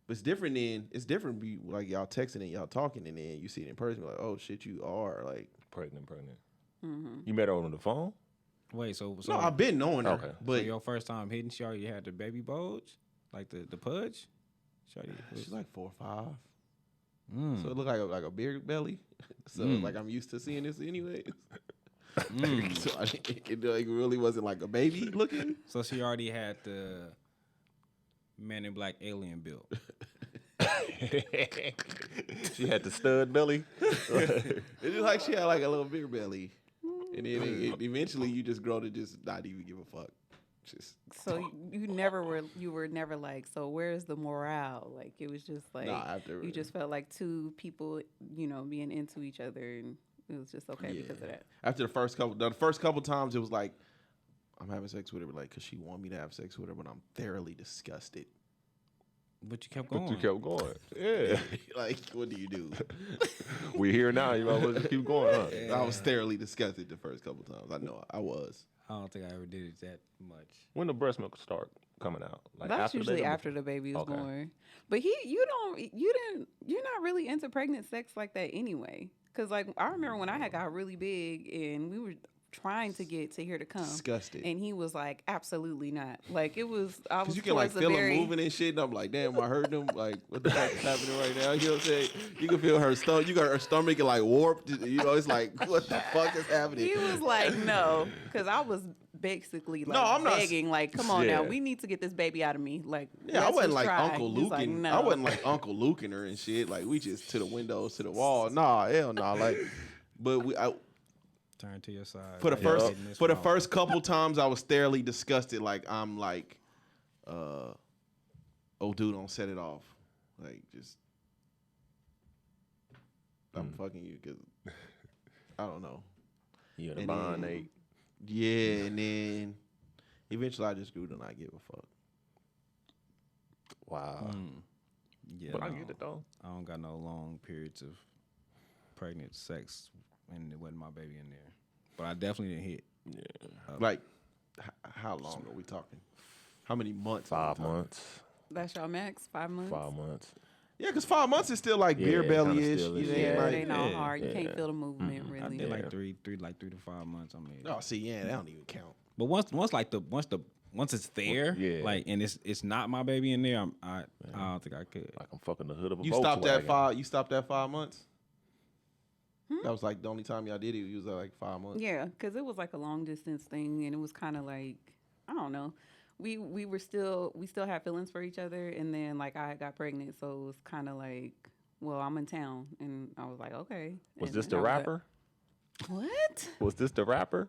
But it's different be like y'all texting and y'all talking and then you see it in person, like, oh shit, you are like Pregnant. You met her on the phone? Wait, so no, I've been knowing her. Okay. so But your first time hitting, she already had the baby bulge, like the pudge. she's like 4 or 5. So it looked like a beer belly. So like I'm used to seeing this anyways. So it like really wasn't like a baby looking. So she already had the Man in Black alien built. She had the stud belly. It's just like she had like a little beer belly. And then eventually you just grow to just not even give a fuck. Just So you were never like, so where's the morale? Like it was just like you just felt like two people, being into each other, and it was just okay because of that. After the first couple times, it was like I'm having sex with her, like because she wanted me to have sex with her, but I'm thoroughly disgusted. But you kept going. But you kept going. Yeah. Like, what do you do? We're here now. You might as well just keep going, huh? I was thoroughly disgusted the first couple times. I know I was. I don't think I ever did it that much. When the breast milk start coming out? Like That's after usually the baby? after the baby is Okay. born. But you're not really into pregnant sex like that anyway. Cause like I remember when I got really big and we were trying to get to here to come. Disgusted. And he was like, absolutely not. Like it was. I was Cause you can like towards the feel very, him moving and shit, and I'm like, damn, I heard him. Like, what the fuck is happening right now? You know what I'm saying? You can feel her stomach. You got her stomach like warped. It's like, what the fuck is happening? He was like, no, because I was basically like I'm not- begging, like, come on Yeah. now, we need to get this baby out of me. Like, Yeah, I let's wasn't just like try. Uncle He was like, Luke. no. I wasn't like Uncle Luke and her and shit. Like we just to the windows, to the wall. Nah, hell nah. Like, but Turn to your side. for the Like, first hitting this for the mouth. first couple times, I was thoroughly disgusted. Like I'm like, oh dude, don't set it off. Like just, I'm fucking you because I don't know. You in a bond, Nate? Yeah, and then eventually I just grew to not give a fuck. Wow. Yeah, But I get it though. I don't got no long periods of pregnant sex, and it wasn't my baby in there. But I definitely didn't hit. Yeah. Like, how long are we talking? How many months? 5 months. That's your max, 5 months? 5 months. Yeah, because 5 months is still like beer belly-ish. still is. Yeah, like, it ain't all hard. You can't feel the movement, I really. did like 3 to 5 months. I mean, Oh, see, yeah, that don't even count. but once it's there, Yeah. like, and it's not my baby in there, I don't think I could. Like I'm fucking the hood of a You Volkswagen. stopped at 5. You stopped at 5 months. That was like the only time y'all did it. You was at like 5 months. Yeah, because it was like a long distance thing, and it was kind of like, I don't know. We still had feelings for each other, and then like I got pregnant, so it was kind of like, well, I'm in town, and I was like, okay. Was And this then the I was rapper? like, what? Was this the rapper?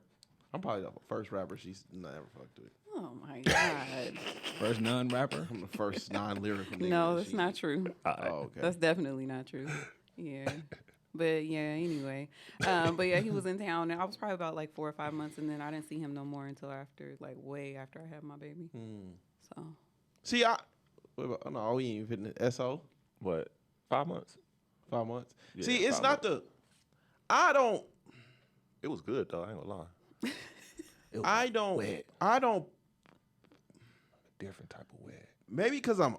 I'm probably the first rapper she's never fucked with. Oh my god! First non-rapper. I'm the first non-lyrical nigga. No, that that's she- not true. Oh, okay. That's definitely not true. Yeah. But yeah, anyway. But yeah, he was in town, and I was probably about like 4 or 5 months, and then I didn't see him no more until after, like way after I had my baby. So See, no, we ain't even hitting the SO. What? 5 months. 5 months. Yeah, See, it's 5 not I don't. It was good though. I ain't gonna lie. I don't. wet. I don't. Different type of wet. Maybe because I'm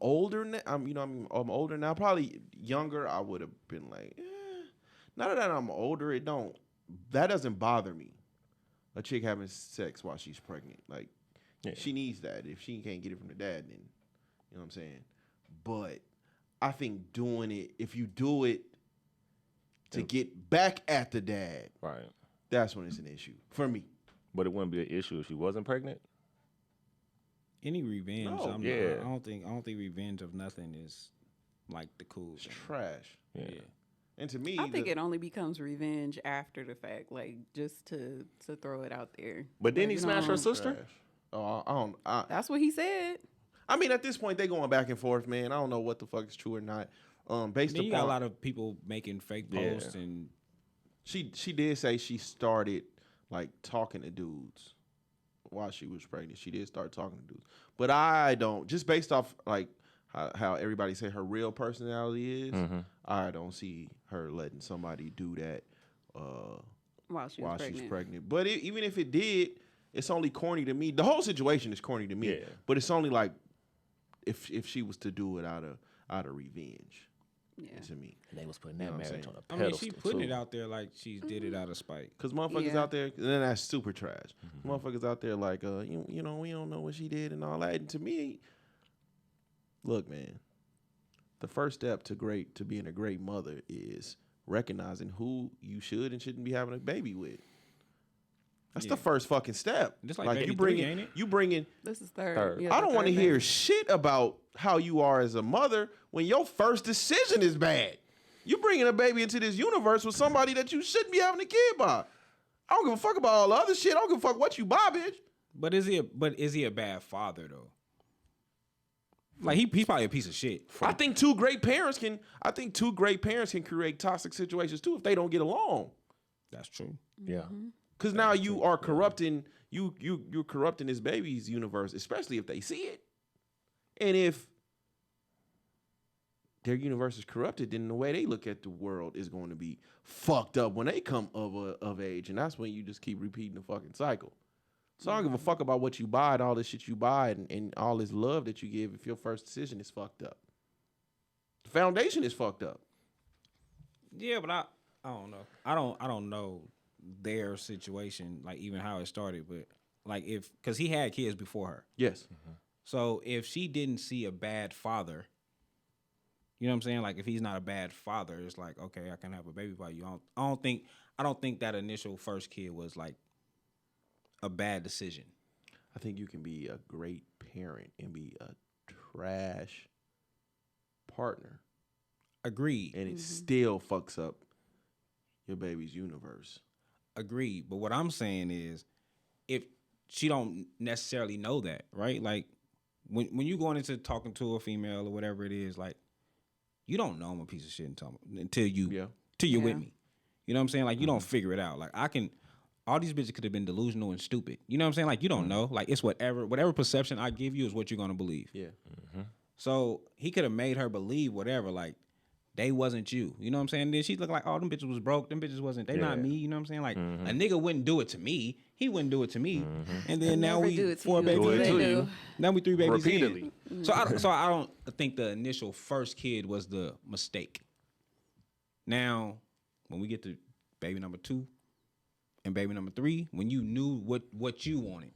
older now. I'm older now. Probably younger. I would have been like, now that I'm older, that doesn't bother me. A chick having sex while she's pregnant, like she needs that. If she can't get it from the dad, then you know what I'm saying. But I think if you do it to get back at the dad, Right. that's when it's an issue for me. But it wouldn't be an issue if she wasn't pregnant. Any revenge? No. I don't think revenge of nothing is like the cool It's thing. trash. Yeah. And to me, I think it only becomes revenge after the fact, like just to throw it out there. But didn't Like, he you know, smash her sister? trash. Oh, I don't. That's what he said. I mean, at this point, they going back and forth, man. I don't know what the fuck is true or not. Based Then upon you got a lot of people making fake posts and she did say she started like talking to dudes while she was pregnant. She did start talking to dudes, but I don't. Just based off like how everybody say her real personality is, I don't see her letting somebody do that While she was pregnant. she's pregnant. But even if it did, it's only corny to me. The whole situation is corny to me. Yeah. But it's only like if she was to do it out of revenge. Yeah. To me, And they was putting You know that what I'm marriage saying? on a I pedestal mean, she putting too. it out there like she did it out of spite. because motherfuckers Yeah. out there, and then that's super trash. Motherfuckers out there like, you know, we don't know what she did and all that. And to me, look, man, the first step to being a great mother is recognizing who you should and shouldn't be having a baby with. That's the first fucking step. Just like baby you bring three, in, ain't it? you bring in. This is third. Third. Yeah, I the don't want to third hear baby. shit about how you are as a mother when your first decision is bad. You bringing a baby into this universe with somebody that you shouldn't be having a kid by. I don't give a fuck about all the other shit. I don't give a fuck what you buy, bitch. But is he a bad father though? Like he's probably a piece of shit. I think two great parents can create toxic situations too if they don't get along. That's true. Yeah. Cause now you are corrupting you're corrupting this baby's universe, especially if they see it. And if their universe is corrupted, then the way they look at the world is going to be fucked up when they come of age. And that's when you just keep repeating the fucking cycle. So I don't give a fuck about what you buy and all this shit you buy and all this love that you give if your first decision is fucked up. The foundation is fucked up. Yeah, but I don't know. I don't know their situation, like even how it started, but like because he had kids before her. Yes. So if she didn't see a bad father, you know what I'm saying? Like if he's not a bad father, it's like, okay, I can have a baby by you. I don't think that initial first kid was like a bad decision. I think you can be a great parent and be a trash partner. Agreed. And it still fucks up your baby's universe. Agreed. But what I'm saying is if she don't necessarily know that, right? Like when you going into talking to a female or whatever it is, like you don't know I'm a piece of shit until you're with me. You know what I'm saying? Like, you don't figure it out. Like, all these bitches could have been delusional and stupid. You know what I'm saying? Like, you don't know. Like, it's whatever perception I give you is what you're going to believe. Yeah. So he could have made her believe whatever, like, they wasn't you. You know what I'm saying? Then she looked like, oh, them bitches was broke. Them bitches wasn't, they not me. You know what I'm saying? Like, a nigga wouldn't do it to me. He wouldn't do it to me. And then now we 4 babies in. Now we 3 babies repeatedly. In. So I don't think the initial first kid was the mistake. Now, when we get to baby number 2 and baby number 3, when you knew what you wanted.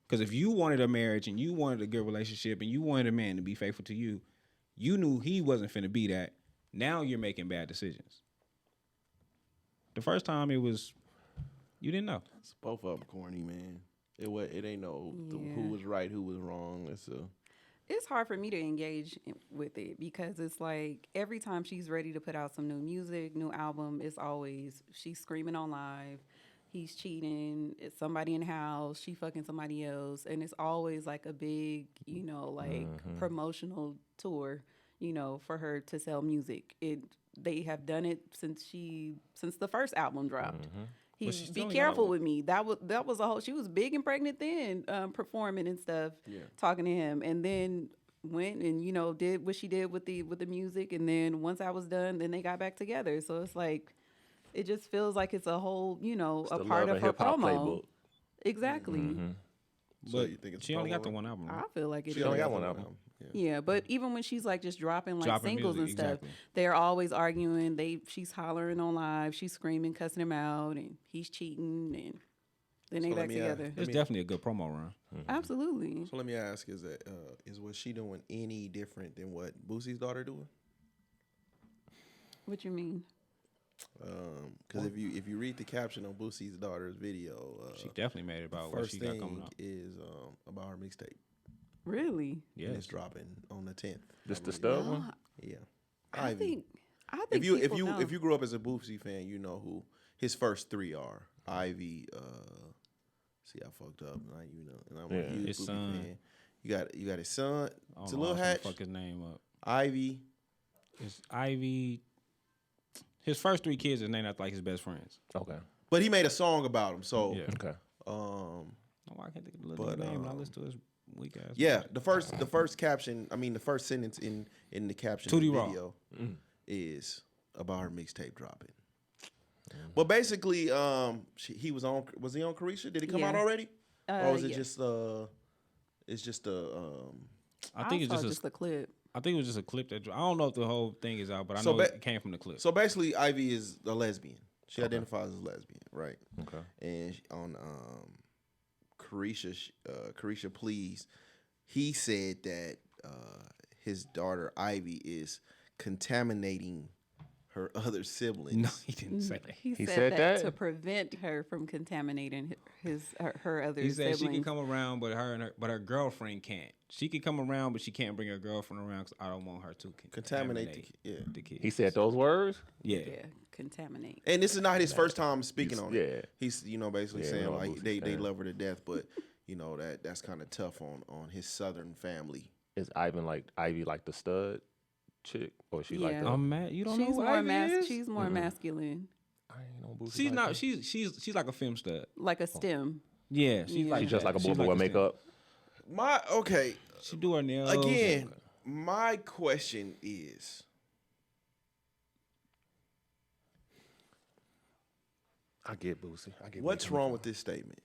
Because if you wanted a marriage and you wanted a good relationship and you wanted a man to be faithful to you, you knew he wasn't finna be that. Now you're making bad decisions. The first time you didn't know. It's both of them corny, man. It ain't no who was right, who was wrong. It's hard for me to engage with it because it's like every time she's ready to put out some new music, new album, it's always she's screaming on live, he's cheating, it's somebody in the house, she fucking somebody else, and it's always like a big, promotional tour, for her to sell music. They have done it since the first album dropped. Be careful with me. That was a whole. She was big and pregnant then, performing and stuff, talking to him, and then went and did what she did with the music, and then once I was done, then they got back together. So it's like, it just feels like it's a whole, a part of her promo. Playbook. Exactly. But you think she only got the one album. Right? I feel like she only got one album. Yeah, but even when she's like just dropping singles music, and stuff, exactly. They're always arguing. She's hollering on live, she's screaming, cussing him out, and he's cheating, and then they back together. It's definitely a good promo run. Absolutely. So let me ask: is what she doing any different than what Boosie's daughter doing? What you mean? Because if you read the caption on Boosie's daughter's video, she definitely made it about what she got coming up. Is about her mixtape. Really? Yeah, it's dropping on the 10th. Just the stub one. Yeah, I think if you grew up as a Boosie fan, you know who his first 3 are. Ivy. See, I fucked up. Now you know, and I'm a huge his Boosie son. fan. You got his son. It's a Oh, little hatch. Fuck his name up. Ivy. It's Ivy. His first 3 kids is named after like his best friends. Okay. But he made a song about him. So okay. I can't think of the little name. I listen to his weak ass. Yeah, the first caption. I mean, the first sentence in the caption of the video is about her mixtape dropping. But basically, he was on. Was he on Carisha? Did he come out already? Or was it just? It's just a. I think it's just a clip. I think it was just a clip that. I don't know if the whole thing is out, but I know it came from the clip. So basically, Ivy is a lesbian. She identifies as lesbian, right? Okay. And on Carisha Please, he said that his daughter Ivy is contaminating her other siblings. No, he didn't say that. He said that to prevent her from contaminating her other siblings. He said she can come around, but her girlfriend can't. She can come around, but she can't bring her girlfriend around because I don't want her to contaminate the kids. He said those words? Yeah. Contaminate. And this is not his first time speaking on it. He's basically saying like they love her to death, but that's kind of tough on his southern family. Is Ivy like the stud chick, or she like the? I'm mad. You don't she's know who more Ivy is? She's more masculine. I ain't know Boosie. She's like not. that. She's like a femme stud. Like a stem. Yeah, she's just like a boy with makeup. She do her nails. Again, my question is, I get Boosie. what's wrong with this statement?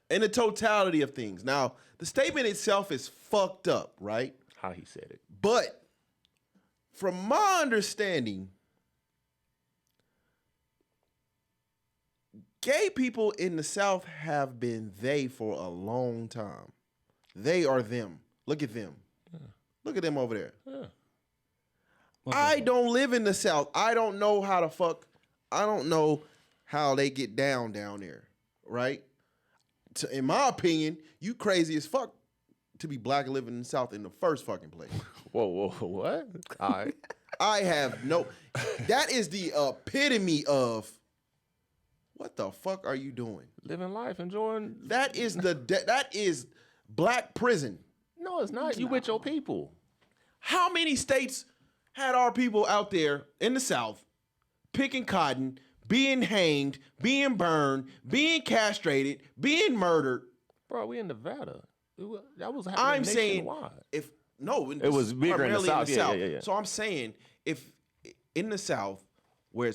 In the totality of things. Now, the statement itself is fucked up, right? How he said it. But from my understanding, gay people in the South have been they for a long time. They are them. Look at them. Yeah. Look at them over there. Yeah. I don't live in the South. I don't know how to fuck. I don't know how they get down there, right? In my opinion, you crazy as fuck to be black and living in the South in the first fucking place. Whoa, what? All right. I have no. That is the epitome of what the fuck are you doing? Living life, enjoying. That is that is black prison. No, it's not. You with your people. How many states had our people out there in the South picking cotton, being hanged, being burned, being castrated, being murdered. Bro, we in Nevada. That was happening I'm saying nationwide. It was bigger in the South. Yeah. So I'm saying if in the South, where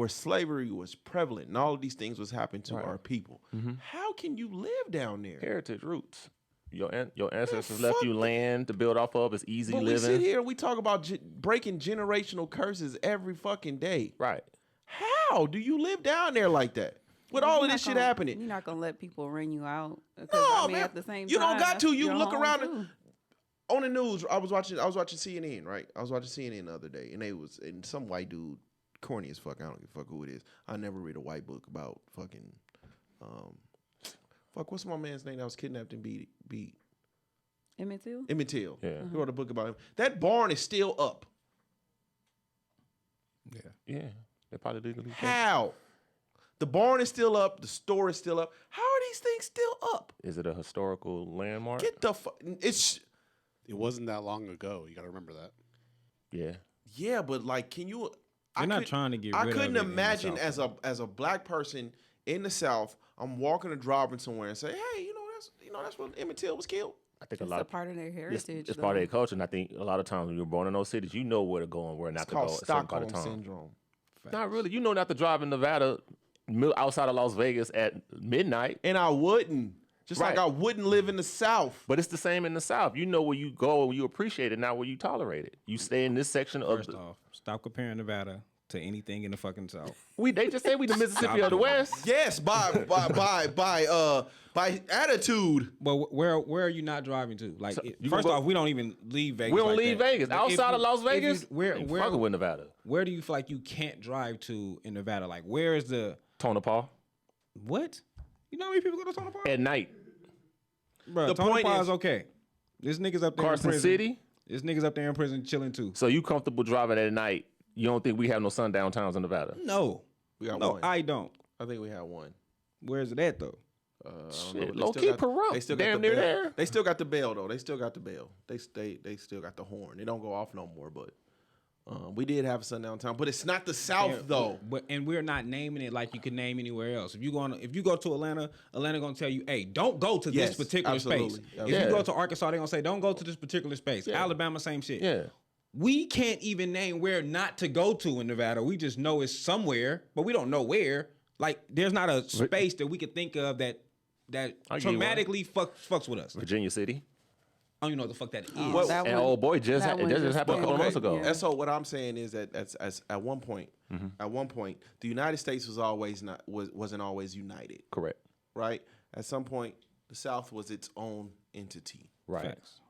slavery was prevalent and all of these things was happening to our people, how can you live down there? Heritage roots. Your ancestors left you land to build off of. It's easy living. We sit here, we talk about breaking generational curses every fucking day. Right. How do you live down there like that? With all of this shit happening. You're not going to let people run you out. No, man. At the same you time, don't got to. You look around. Too. On the news, I was watching CNN, right? I was watching CNN the other day, and some white dude, corny as fuck, I don't give a fuck who it is. I never read a white book about fucking, what's my man's name that was kidnapped and beat? Emmett Till? Emmett Till. Yeah. He wrote a book about him. That barn is still up. Yeah. They probably legally. How? The barn is still up. The store is still up. How are these things still up? Is it a historical landmark? Get the fuck. It wasn't that long ago. You got to remember that. Yeah. Yeah, but like, can you? They're not trying to get rid of it. I couldn't in the imagine South. as a black person in the South, I'm walking or driving somewhere and say, hey, that's when Emmett Till was killed. I think It's a part of their heritage. It's part of their culture, and I think a lot of times when you're born in those cities, you know where to go and where not It's to go. called at certain part Stockholm of time. syndrome. Not really. You know not to drive in Nevada outside of Las Vegas at midnight. And I wouldn't. Just like I wouldn't live in the South. But it's the same in the South. You know where you go and you appreciate it, not where you tolerate it. You stay in this section of First off, stop comparing Nevada to anything in the fucking South. They just say we the Mississippi of the West. Yes, by attitude. But where are you not driving to? Like, first off, we don't even leave Vegas. We don't leave Vegas. Outside of Las Vegas, where fucking with Nevada. Where do you feel like you can't drive to in Nevada? Like, where is the Tonopah what? You know how many people go to Tonopah? at night. Bro, The point Tonopah is- is okay. This nigga's up there Carson in prison. City. This nigga's up there in prison chilling too. So you comfortable driving at night? You don't think we have no sundown towns in Nevada? No. We got No, one. I don't. I think we had one. Where's it at though? I don't Shit, know, but they low still key got- Peru. They still got Damn the near bell. there. They still got the bell though. They still got the bell. They still got the horn. They don't go off no more. But we did have a sundown town, but it's not the South though. But and we're not naming it like you could name anywhere else. If you go to Atlanta gonna tell you, hey, don't go to Yes, this particular absolutely. space. Absolutely. If you go to Arkansas, they're gonna say, don't go to this particular space. Yeah. Alabama, same shit. Yeah. We can't even name where not to go to in Nevada. We just know it's somewhere, but we don't know where. Like, there's not a space that we could think of that I'll give you one. traumatically fucks with us. Virginia City. I don't even know what the fuck that is. Well, That And one- old boy just that it one just just happened a couple went- months ago. Yeah. And so what I'm saying is that as at one point, the United States wasn't always united, Correct. right? At some point, the South was its own entity. Right. Facts.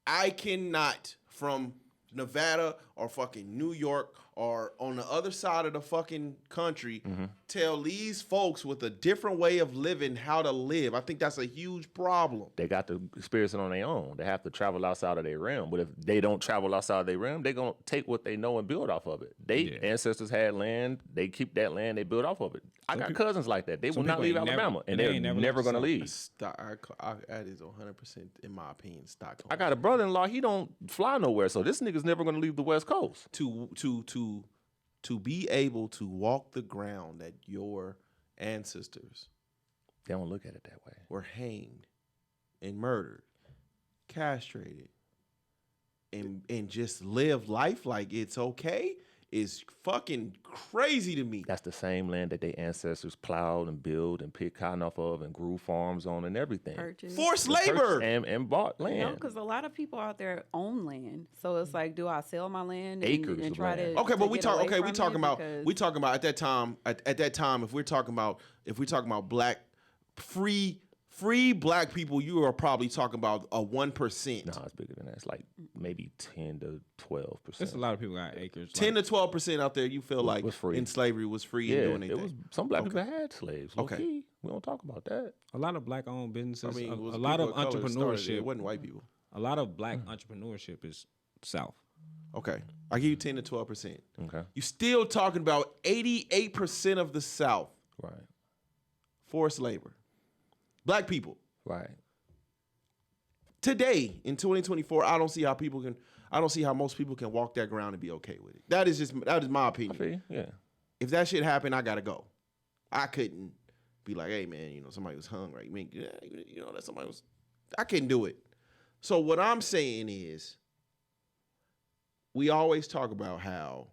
I cannot, from Nevada or fucking New York or on the other side of the fucking country, tell these folks with a different way of living how to live. I think that's a huge problem. They got to experience it on their own. They have to travel outside of their realm. But if they don't travel outside of their realm, they're going to take what they know and build off of it. Ancestors had land. They keep that land. They build off of it. I got cousins like that. They will not leave Alabama. And they're never going to leave. That is 100%, in my opinion, Stockholm. I got a brother-in-law. He don't fly nowhere. So this nigga's never going to leave the West Coast. To be able to walk the ground that your ancestors They don't look at it that way. were hanged and murdered, castrated, and just live life like it's okay is fucking crazy to me. That's the same land that their ancestors plowed and built and picked cotton off of and grew farms on and everything. Purchase. Forced labor. And bought land. You know, because a lot of people out there own land, so it's like, do I sell my land Acres and of try land. to? Okay, but to we get talk. away Okay, from we talking it? about. Because We talking about at that time. At that time, if we're talking about black, free black people, you are probably talking about a 1%. No, it's bigger than that. It's like maybe 10 to 12%. There's a lot of people got acres. 10 to 12% out there, you feel like was free. in slavery was free Yeah, and doing anything. it was. Some black people had slaves. Okay. Okay, we don't talk about that. a lot of black-owned businesses. I mean, a it was lot people of color that started it. entrepreneurship. It wasn't white people. A lot of black entrepreneurship is South. Okay, I give you 10 to 12%. Okay. You still talking about 88% of the South Right. forced labor, black people. Right. Today in 2024, I don't see how most people can walk that ground and be okay with it. That is my opinion. I feel you. Yeah. if that shit happened, I gotta go. I couldn't be like, hey man, somebody was hungry. That somebody was. I couldn't do it. So what I'm saying is, we always talk about how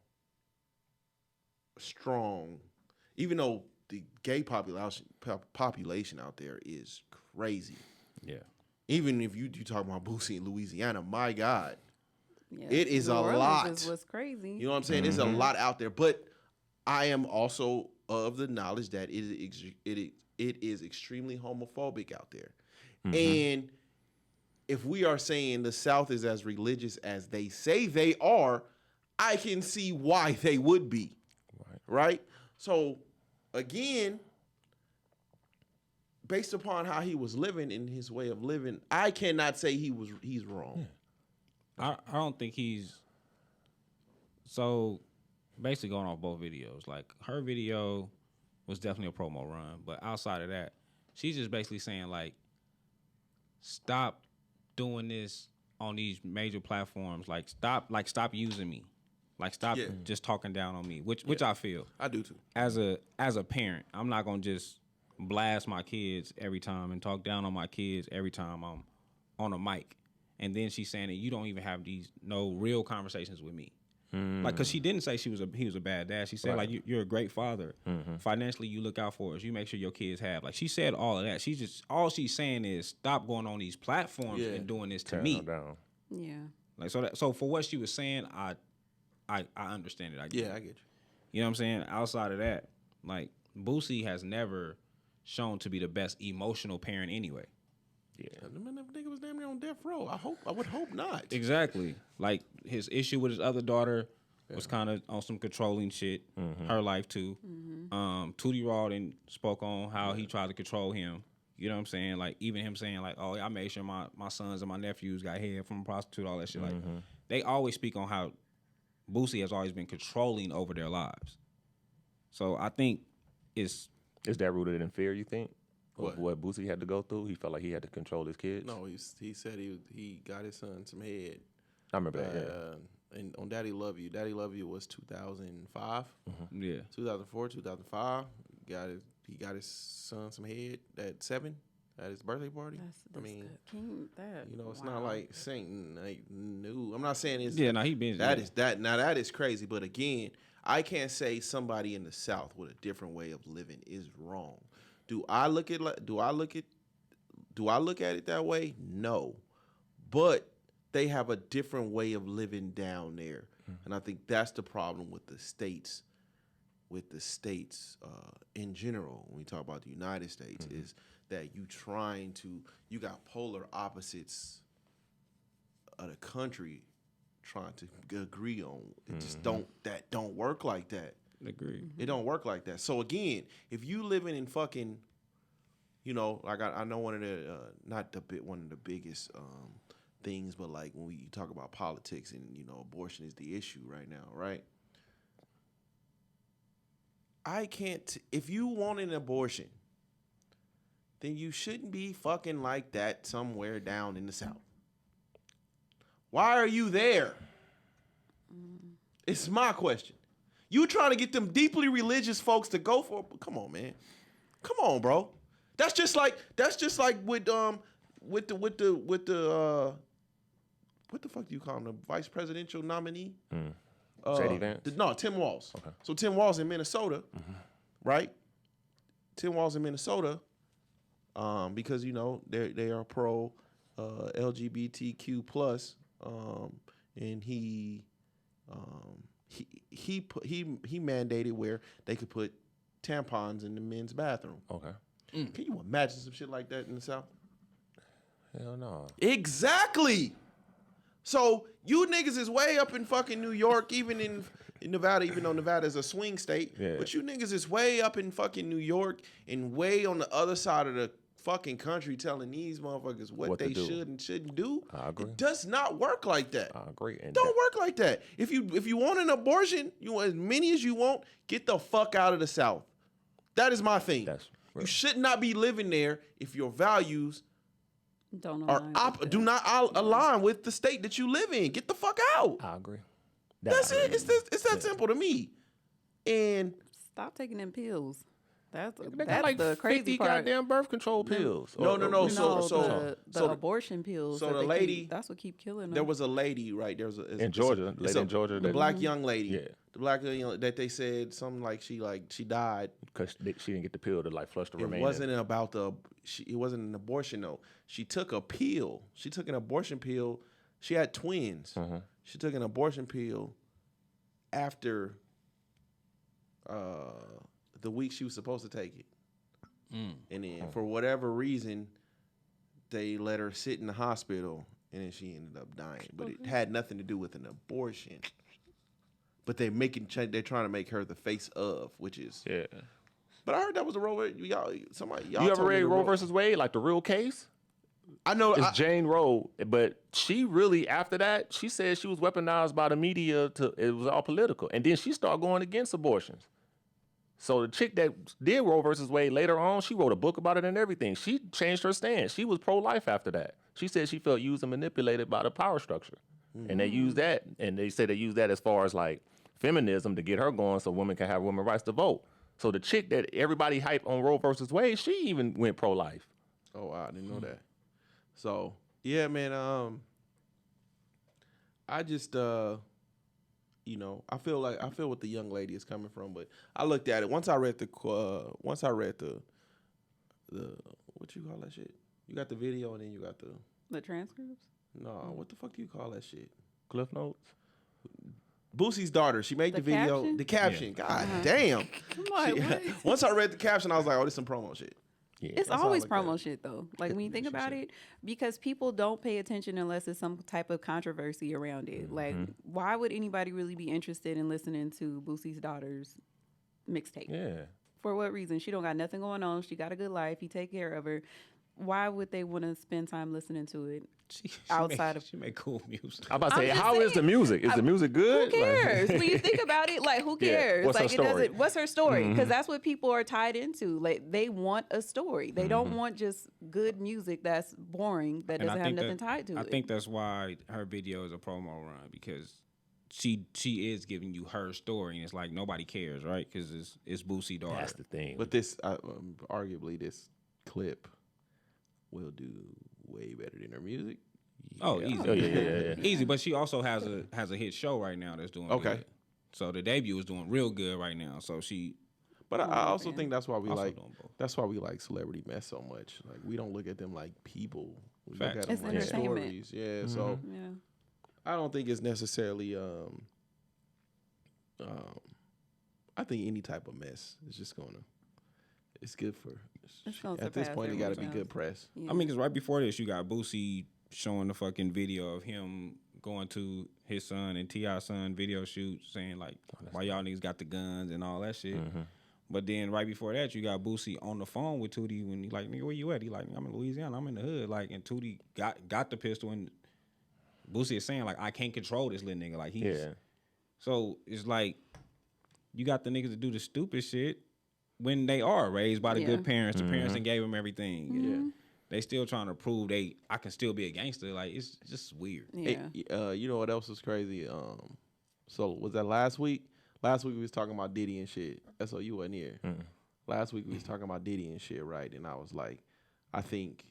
strong, even though the gay population out there is crazy. Yeah. Even if you talk about Boosie in Louisiana, my God, Yeah. it is New a Orleans lot. is what's crazy. You know what I'm saying? There's a lot out there, but I am also of the knowledge that it is extremely homophobic out there. And if we are saying the South is as religious as they say they are, I can see why they would be. Right? So, again, based upon how he was living and his way of living, I cannot say he's wrong. I don't think he's. So, basically going off both videos, like her video was definitely a promo run, but outside of that, she's just basically saying like, stop doing this on these major platforms. Like stop using me. Like stop just talking down on me, which I feel. I do too. As a parent, I'm not gonna just blast my kids every time and talk down on my kids every time I'm on a mic. And then she's saying that you don't even have no real conversations with me. Like, cause she didn't say he was a bad dad. She said like you're a great father. Financially, you look out for us. You make sure your kids have. Like she said all of that. All she's saying is stop going on these platforms and doing this to me. Down. Yeah. Like so for what she was saying, I understand it. I get you. You know what I'm saying? Outside of that, like Boosie has never shown to be the best emotional parent anyway. Yeah, the nigga was damn near on death row. I would hope not. Exactly. Like his issue with his other daughter was kind of on some controlling shit. Her life too. Tootie Rawdon spoke on how he tried to control him. You know what I'm saying? Like even him saying like, "Oh, I made sure my sons and my nephews got head from a prostitute," all that shit. Like they always speak on how Boosie has always been controlling over their lives. So I think is that rooted in fear, you think? What Boosie had to go through? He felt like he had to control his kids? No, he said he got his son some head. I remember that, And on Daddy Love You was 2005. Yeah. 2004, 2005. He got his son some head at 7 at his birthday party. It's not like saying like new. I'm not saying it's he been that is crazy. But again, I can't say somebody in the South with a different way of living is wrong. Do I look at it that way? No, but they have a different way of living down there, and I think that's the problem with the states. In general, when we talk about the United States, is that you got polar opposites of the country trying to agree on. It just don't work like that. Agree. It don't work like that. So again, if you living in fucking, like I know one of the one of the biggest things, but like when we talk about politics and abortion is the issue right now, right? I can't. If you want an abortion, then you shouldn't be fucking like that somewhere down in the South. Why are you there? It's my question. You trying to get them deeply religious folks to go for? Come on, man. Come on, bro. That's just like with the what the fuck do you call him? The vice presidential nominee? J.D. Vance? No, Tim Walz. Okay. So Tim Walz in Minnesota, right? Tim Walz in Minnesota, because they are pro LGBTQ plus, and he mandated where they could put tampons in the men's bathroom. Okay. Can you imagine some shit like that in the South? Hell no. Exactly. So you niggas is way up in fucking New York, even in Nevada, even though Nevada is a swing state. Yeah. But you niggas is way up in fucking New York and way on the other side of the fucking country telling these motherfuckers what they should and shouldn't do. I agree. It does not work like that. I agree. And Don't work like that. If you want an abortion, you want as many as you want, get the fuck out of the South. That is my thing. You should not be living there if your values do not align with the state that you live in. Get the fuck out. I agree. That's it. It's that simple to me. And Stop taking them pills. That's They got like the crazy 50 part. goddamn birth control pills. No. the So abortion pills. so that the they lady- keep, that's what keep killing them. There was a lady, right? There was In Georgia, lady in Georgia, the that- black young lady. Yeah. The black young that they said something like she died. Because she didn't get the pill to like flush the It remaining. wasn't about it wasn't an abortion though. She took a pill. She took an abortion pill. She had twins. She took an abortion pill after the week she was supposed to take it. And then for whatever reason, they let her sit in the hospital, and then she ended up dying. But it had nothing to do with an abortion. But they're trying to make her the face of, which is Yeah. But I heard that was a Roe. Y'all You told ever me read the Roe versus Wade, like the real case? I know. It's Jane Roe, but she really after that she said she was weaponized by the media it was all political, and then she started going against abortions. So the chick that did Roe versus Wade later on, she wrote a book about it and everything. She changed her stance. She was pro-life after that. She said she felt used and manipulated by the power structure, and they used that, and they said they used that as far as like feminism to get her going, so women can have women's rights to vote. So the chick that everybody hyped on Roe versus Wade, she even went pro-life. Oh wow, I didn't know that. So yeah, man. I just I feel what the young lady is coming from, but I looked at it once I read the what you call that shit? You got the video and then you got the transcripts. no. What the fuck do you call that shit? Cliff Notes. Boosie's daughter. She made the video. caption? The caption. God damn. I'm like, what? Once I read the caption, I was like, oh, this is some promo shit. Yeah. It's That's how I always look at promo it. shit though. Like when you think about it, because people don't pay attention unless it's some type of controversy around it. Like, why would anybody really be interested in listening to Boosie's daughter's mixtape? Yeah. For what reason? She don't got nothing going on. She got a good life. He take care of her. Why would they want to spend time listening to it? She make cool music. I'm about to I'm say, just how is the saying, music? Is the music good? Who Like- cares? When you think about it, like who Yeah, cares? what's her Like it story? doesn't. What's her story? Because that's what people are tied into. Like they want a story. They don't want just good music that's boring that And doesn't have nothing tied to I it. think that's why her video is a promo run, because she is giving you her story, and it's like nobody cares, right? Because it's Boosie daughter. That's the thing. But this, arguably, this clip will do way better than her music. Oh, easy. Oh, yeah. Easy, but she also has a hit show right now that's doing Okay. good. So the debut is doing real good right now. So she But I also think that's why we Also like doing both. that's why we like celebrity mess so much. Like we don't look at them like people. We Facts. look at them It's like entertainment. stories. Yeah. So yeah. I don't think it's necessarily. I think any type of mess is just gonna. It's good for. It's gonna At this surpass point, it got to be everyone good else. press. Yeah. I mean, because right before this, you got Boosie showing the fucking video of him going to his son and T.I.'s son video shoot, saying like, why y'all niggas got the guns and all that shit. But then right before that, you got Boosie on the phone with Tootie when he like, nigga, where you at? He like, I'm in Louisiana, I'm in the hood. Like, and Tootie got the pistol, and Boosie is saying like, I can't control this little nigga. Like he's so it's like you got the niggas to do the stupid shit when they are raised by the good parents. The parents that gave them everything. Yeah. They still trying to prove I can still be a gangster. Like it's just weird. Yeah. Hey, you know what else was crazy? So was that last week? Last week we was talking about Diddy and shit. So you wasn't here. Last week we was talking about Diddy and shit, right? And I was like, I think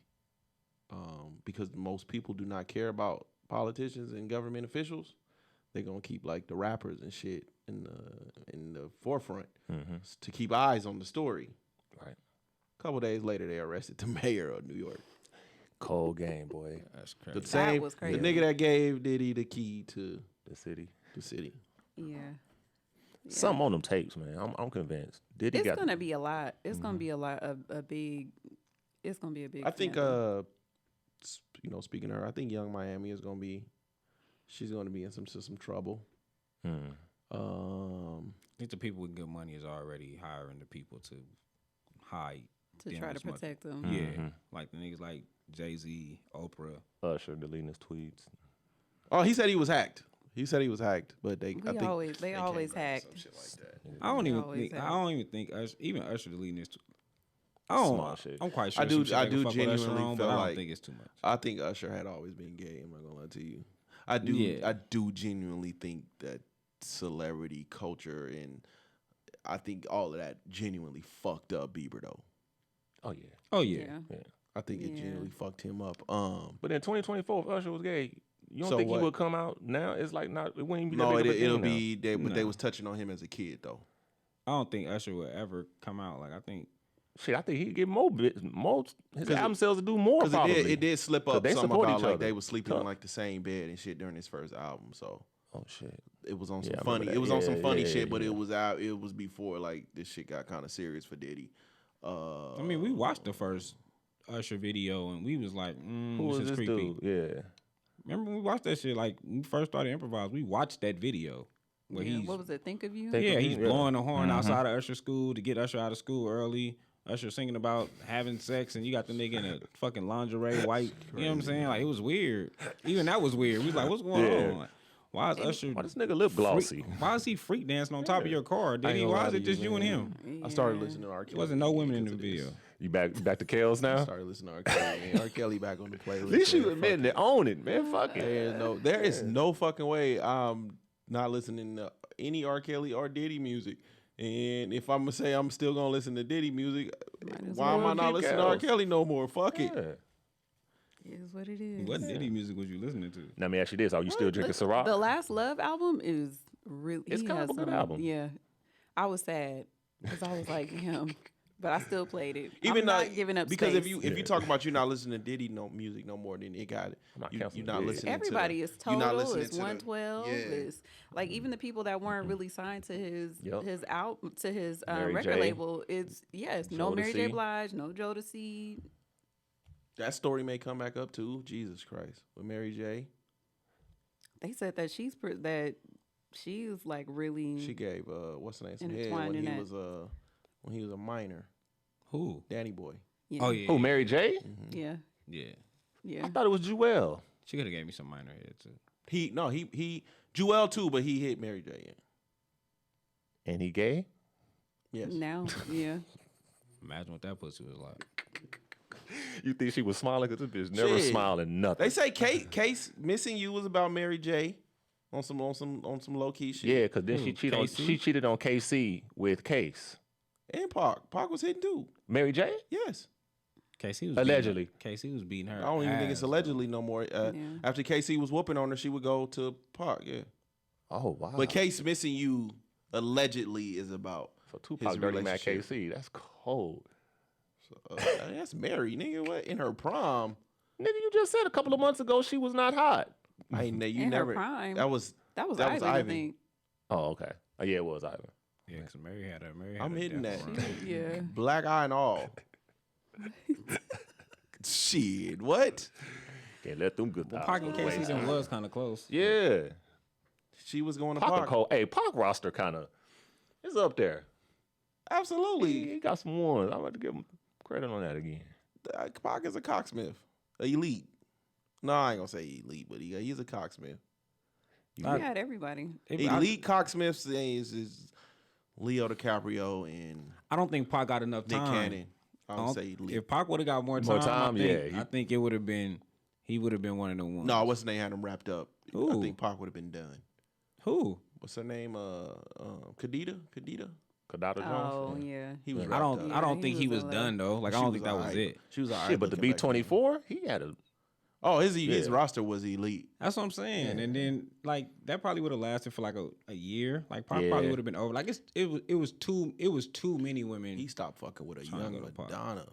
because most people do not care about politicians and government officials, they're gonna keep like the rappers and shit in the forefront to keep eyes on the story. Right. A couple days later, they arrested the mayor of New York. Cold game, boy. That's crazy. The same, was the crazy. nigga that gave Diddy the key to The city. the city. Yeah. Something on them tapes, man. I'm convinced. Diddy It's got gonna be a lot. It's gonna be a lot of a big. It's gonna be a big. I think, scandal. speaking of her, I think Young Miami is gonna be. She's gonna be in some trouble. I think the people with good money is already hiring the people to hide to them try to as much. protect them. Yeah, like the niggas like Jay-Z, Oprah. Usher deleting his tweets. Oh, he said he was hacked. He said he was hacked, but They I think always came hack. some shit like that. I don't even always think. have. I don't even think Usher, even Usher deleting this. I don't. Small shit. I'm quite sure. I do- some shit I they can do fuck with Usher genuinely on, feel but I like- don't think it's too much. I think Usher had always been gay. I'm not gonna lie to you. I do. Yeah. I do genuinely think that celebrity culture and I think all of that genuinely fucked up Bieber though. Oh yeah. Oh yeah. I think it genuinely fucked him up. But in 2024, if Usher was gay, you don't So think what? he would come out now? It's like not. It wouldn't even be that No, big of a it'll thing now. be. They was touching on him as a kid though. I don't think Usher would ever come out. Like I think Shit, I think he'd get more. His album sales would do more. Because Probably. it did slip up they something support about each like other. they was sleeping in Tough. like the same bed and shit during his first album. So Oh shit. it was on Yeah, some I remember funny. that. It was on some Yeah, funny yeah, shit, but yeah. it was out. It was before like this shit got kind of serious for Diddy. I mean, we watched the first Usher video and we was like, Who this was is this creepy. dude? Yeah. Remember when we watched that shit? Like when we first started improvise, we watched that video where he's What was it? Think of you. Think yeah, of he's You, yeah. blowing the horn outside of Usher school to get Usher out of school early. Usher singing about having sex, and you got the nigga in a fucking lingerie, white. You know what I'm saying? Like it was weird. Even that was weird. We was like, what's going on? Like, why is Usher? Why this nigga lip glossy? Why is he freak dancing on top of your car? Did he? gonna Why lie is to it just you, you and man. him? I started listening to R. Kelly. There wasn't no women in the because of this. video. You back to Kels I now? started listening to R. Kelly. Man. R. Kelly back on the playlist. At least you man. admitting it, own it, man. Fuck it. There is no fucking way I'm not listening to any R. Kelly or Diddy music. And if I'm gonna say I'm still gonna listen to Diddy music, as why am well I not keep listening to R. Kels. Kelly no more? Fuck it. Yeah. It is what it is. What Diddy music was you listening to? Now, let me ask you this: are you still drinking Ciroc? The Last Love album is really. It's he kind has of a good some- album. Yeah, I was sad because I was like him, but I still played it. Even I'm not giving up because space. if you talk about you not listening to Diddy music no more, then it got it. not You're canceling not Diddy. listening. Everybody is you're not Total, listening is to the- 112, Yeah. is like even the people that weren't really signed to his Yup. his album to his Mary record J. label. It's no Mary J. Jodeci. Blige, no Jodeci. That story may come back up too. Jesus Christ, with Mary J. They said that that she's like really. She gave what's the name some head Intertwined when in he that. was when he was a minor, Who? Danny Boy. Yeah. Oh yeah. Who, Mary J? Yeah. Yeah. Yeah. I thought it was Jewel. She could have gave me some minor head too. He Jewel too, but he hit Mary J. in. And he gay? Yes. Now, yeah. Imagine what that pussy was like. You think she was smiling? Because this bitch never Shit. smiling nothing. They say Case Missing You was about Mary J. on some low key shit. Yeah, because then she KC? cheated on KC with Case. And Pac. Pac was hitting too. Mary J? Yes. KC was Allegedly. KC was beating her. I don't even think it's ass, allegedly no more. After KC was whooping on her, she would go to Pac. Yeah. Oh, wow. But Case Missing You allegedly is about So Tupac his Dirty Mac relationship. KC. That's cold. That's Mary, nigga. What in her prom? Nigga, you just said a couple of months ago she was not hot. I ain't know you In her never. prime. That was Ivan, I think. Oh, okay. Oh, yeah, it was Ivan. Yeah, because Mary had her. Mary had I'm her hitting death that. run. Yeah. black eye and all. Shit, what? Can't let them good Well, times Pac and go to KC waste. them was kind of close. Yeah. She was going to Pac a Pac. cold. Hey, Pac roster kind of is up there. Absolutely. He got some ones. I'm about to give him credit on that again. Pac is a cocksmith, elite. No, I ain't gonna say elite, but he's a cocksmith. He had everybody. Elite cocksmiths is Leo DiCaprio and I don't think Pac got enough Nick time. Cannon. I don't say elite. If Pac would have got more time, I think it would have been. He would have been one of the ones. No, what's the name? Had him wrapped up. I Ooh. think Pac would have been done. Who? What's her name? Kadita. Kadada Jones. Oh, yeah. He was. I wrapped don't. up. I don't he think he was was in done though. Like I She don't think that was alright. it. She was alright. Shit, but the looking back then. B24, he had a. Oh, his roster was elite. That's what I'm saying. And then like that probably would have lasted for like a year. Like Pac Yeah. probably would have been over. Like it was too many women. He stopped fucking with a Trying to young go to Pac. Madonna.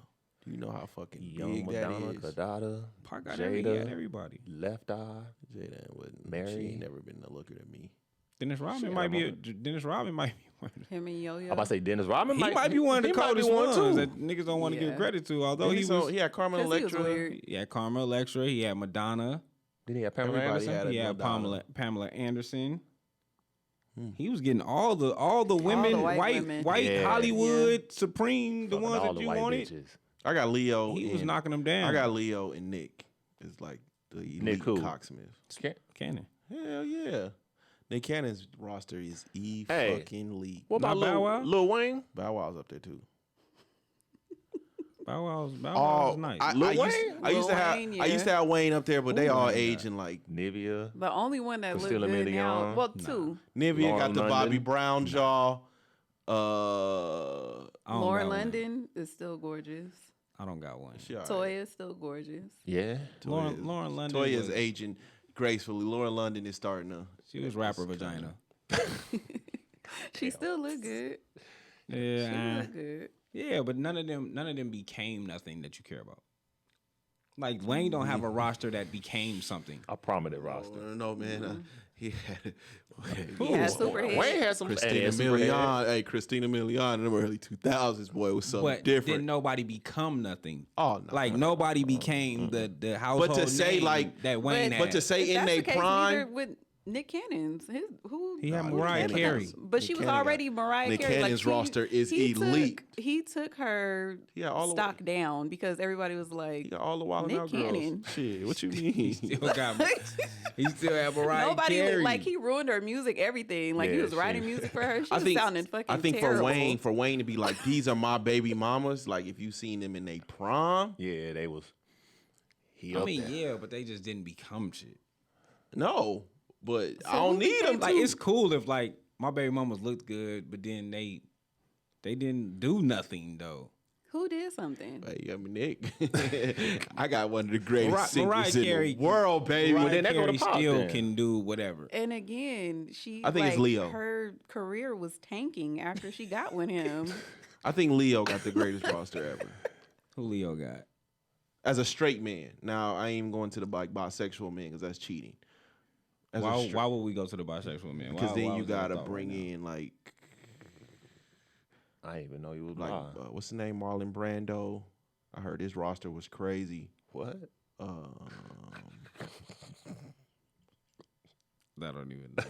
Do you know how fucking Young big Madonna, that is? Kadada, Pac got Jada, everybody. Left Eye. Jada wouldn't. Mary. She ain't never been a looker to me. Dennis Rodman Shit, might be. I'm Dennis Rodman might be one. Him and Yo-Yo. I'm about to say Dennis Rodman. He might be one of the he might be coldest one ones too. that niggas don't want to give Yeah. credit to. Although He had Carmen 'Cause he was Electra. weird. he had Carmel Electra, he had Madonna, Did he have Pamela Everybody Anderson? had a he had Madonna. Pamela Anderson. He was getting all the women, the white white women. Yeah. Hollywood, Supreme, the Fucking ones all that the you white wanted. bitches. I got Leo. He was and- knocking them down. I got Leo and Nick. It's like the elite Nick who? cocksmiths. Cannon. Hell yeah. Nick Cannon's roster is Hey. fucking elite. What about Not Bow Wow? Lil Wayne? Bow Wow's up there too. Bow Wow's Oh, nice. I Lil used Wayne? to Lil have Wayne, I used to yeah. have Wayne up there, but they all Wayne aging like Nivea. The only one that looked Priscilla good now. Milian. Well, two. Nivea Lauren got the London. Bobby Brown jaw. Lauren London is still gorgeous. I don't got one. Toya is still gorgeous. Yeah. Lauren London. Toya is aging gracefully. Lauren London is starting to. She was rapper vagina. She still look good. Yeah. She look good. Yeah, but none of them became nothing that you care about. Like Wayne don't have a roster that became something. A prominent roster. No, man. He had super hits. Wayne had some Christina Milian. Hey, Christina Milian in the early 2000s, boy, was something But different. didn't nobody become nothing. Oh, no. Like nobody became the household But to say name like that Wayne had. But to say in their prime, with Nick Cannon's, he had Mariah Carey. But she was already Mariah Nick Carey. Cannon's roster is elite. He took her stock down because everybody was like, he got all the Wild Nick Out Cannon. girls. Shit, what you mean? He still had Mariah Nobody Carey. like he ruined her music, everything. Like he was writing music for her. She was sounding fucking I think terrible. for Wayne to be like, these are my baby mamas. Like if you seen them in their prime, Yeah, they was. Yeah, but they just didn't become shit. no. But I don't need them. Like it's cool if like my baby mamas looked good, but then they didn't do nothing though. Who did something? Hey, I mean, Nick, I got one of the greatest Mariah singers in Carey, the world, baby. Mariah Well, then that go to Carey pop still then. can do whatever. And again, I think it's Leo. Her career was tanking after she got with him. I think Leo got the greatest roster ever. Who Leo got? As a straight man. Now, I ain't even going to the bisexual man because that's cheating. Why would we go to the bisexual man? Because then you was that got to thought bring right now? in, like, I didn't even know you was like what's the name? Marlon Brando. I heard his roster was crazy. What? I don't even know.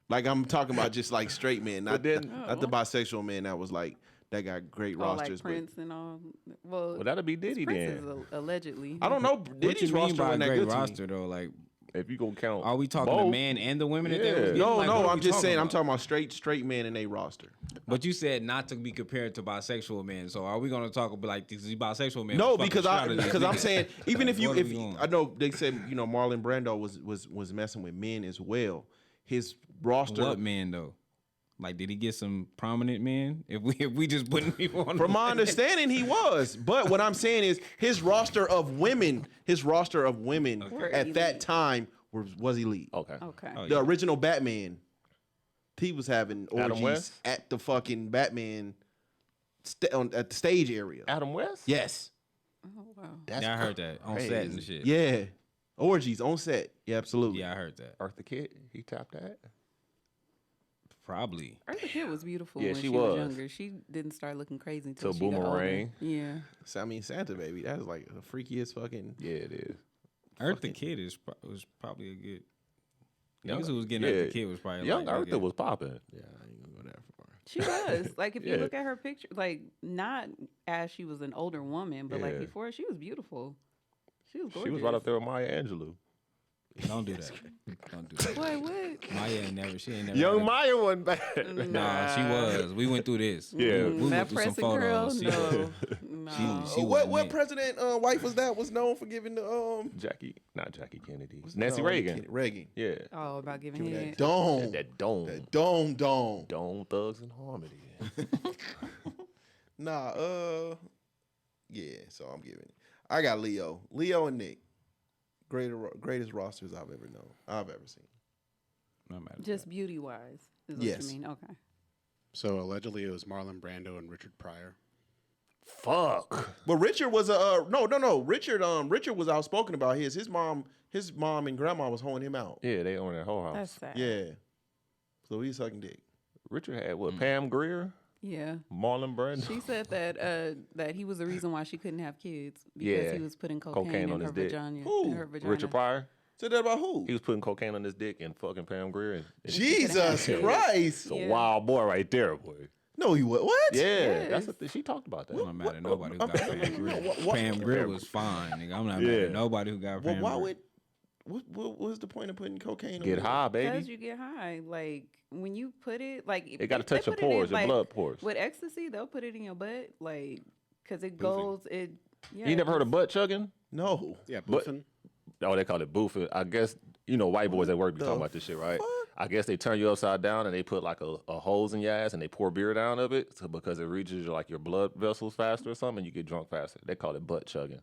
Like, I'm talking about just, like, straight men, not the Oh. bisexual man that was, like, that got great rosters. Like Prince and all. Well, That'll be Diddy Prince then. is allegedly. I don't know. What Diddy's you mean roster by a wasn't that great good to me. roster though? Like, If you gonna count, are we talking the both, man and the women that they Yeah. was getting? No, Like, no, what are I'm we just saying. I'm about? talking about straight men in a roster. But you said not to be compared to bisexual men. So are we going to talk about like these bisexual men? No, fucking because shot at these I'm niggas? saying even if What are we doing? I know they said Marlon Brando was messing with men as well. His roster. What men though? Like, did he get some prominent men? If we just putting people on. From my understanding, he was. But what I'm saying is his roster of women at that time was elite. Okay. Okay. Oh, The original Batman, he was having Adam orgies West? at the fucking Batman at the stage area. Adam West. Yes. Oh wow. That's Yeah, I heard that on set and shit. Yeah. Orgies on set. Yeah, absolutely. Yeah, I heard that. Eartha Kitt. He tapped that. Probably. Eartha Kitt was beautiful Yeah, when she she was was. younger. She didn't start looking crazy until Till she got older. Boomerang. Yeah. So, I mean, Santa Baby, that was like the freakiest fucking. Yeah, it is. Eartha Kitt was probably a good. Young- Niggas who was getting yeah. Eartha Kitt was probably Young like, Eartha was popping. Yeah, I ain't gonna go that far. She was. Like, if you Yeah. look at her picture, like, not as she was an older woman, but like Yeah. before, she was beautiful. She was gorgeous. She was right up there with Maya Angelou. Don't do that. Don't do that. Boy, what? Maya ain't never. She ain't never. Young had a- Maya wasn't bad. Nah, she was. We went through this. Yeah. we went That through some pressing girl? photos. No. She what wasn't it. president wife was that was known for giving the Not Jackie Kennedy. Nancy Reagan. Reagan. Yeah. Oh, about giving Give me head. that dome. That dome. That dome. Dome Thugs and Harmony. Nah, yeah, so I'm giving it. I got Leo and Nick. Greatest rosters I've ever seen. No matter. Just beauty wise, is what Yes. you mean? Okay. So allegedly it was Marlon Brando and Richard Pryor. Fuck. But Richard was no. Richard was outspoken about his mom and grandma was holding him out. Yeah, they own that whole house. That's sad. Yeah. So he's sucking dick. Richard had what? Pam Grier, Yeah. Marlon Brando. She said that he was the reason why she couldn't have kids because Yeah. he was putting cocaine on in his her dick. vagina. Who? In her vagina. Richard Pryor. Said that about who? He was putting cocaine on his dick and fucking Pam Grier. And Jesus Yeah. Christ. it's a Yeah. wild boy right there, boy. No, he was. What? Yeah, Yes. that's what she talked about that. I'm not mad at nobody who got what- Pam Grier. what- Pam Grier was fine, nigga. I'm not mad Yeah. at nobody who got Well, Pam why Grier. what was the point of putting cocaine on Get it? high, Because baby. you get high. Like when you put it, like It got to they touch your put it in, pores, your like, blood pores. With ecstasy, they'll put it in your butt, like because it goes. It. Yeah. You never heard of butt chugging? No. Yeah, But- Buffin. Oh, they call it boofing. I guess, white boys at work be the talking about this shit, right? fuck? I guess they turn you upside down and they put like a hose in your ass and they pour beer down of it because it reaches like your blood vessels faster or something and you get drunk faster. They call it butt chugging.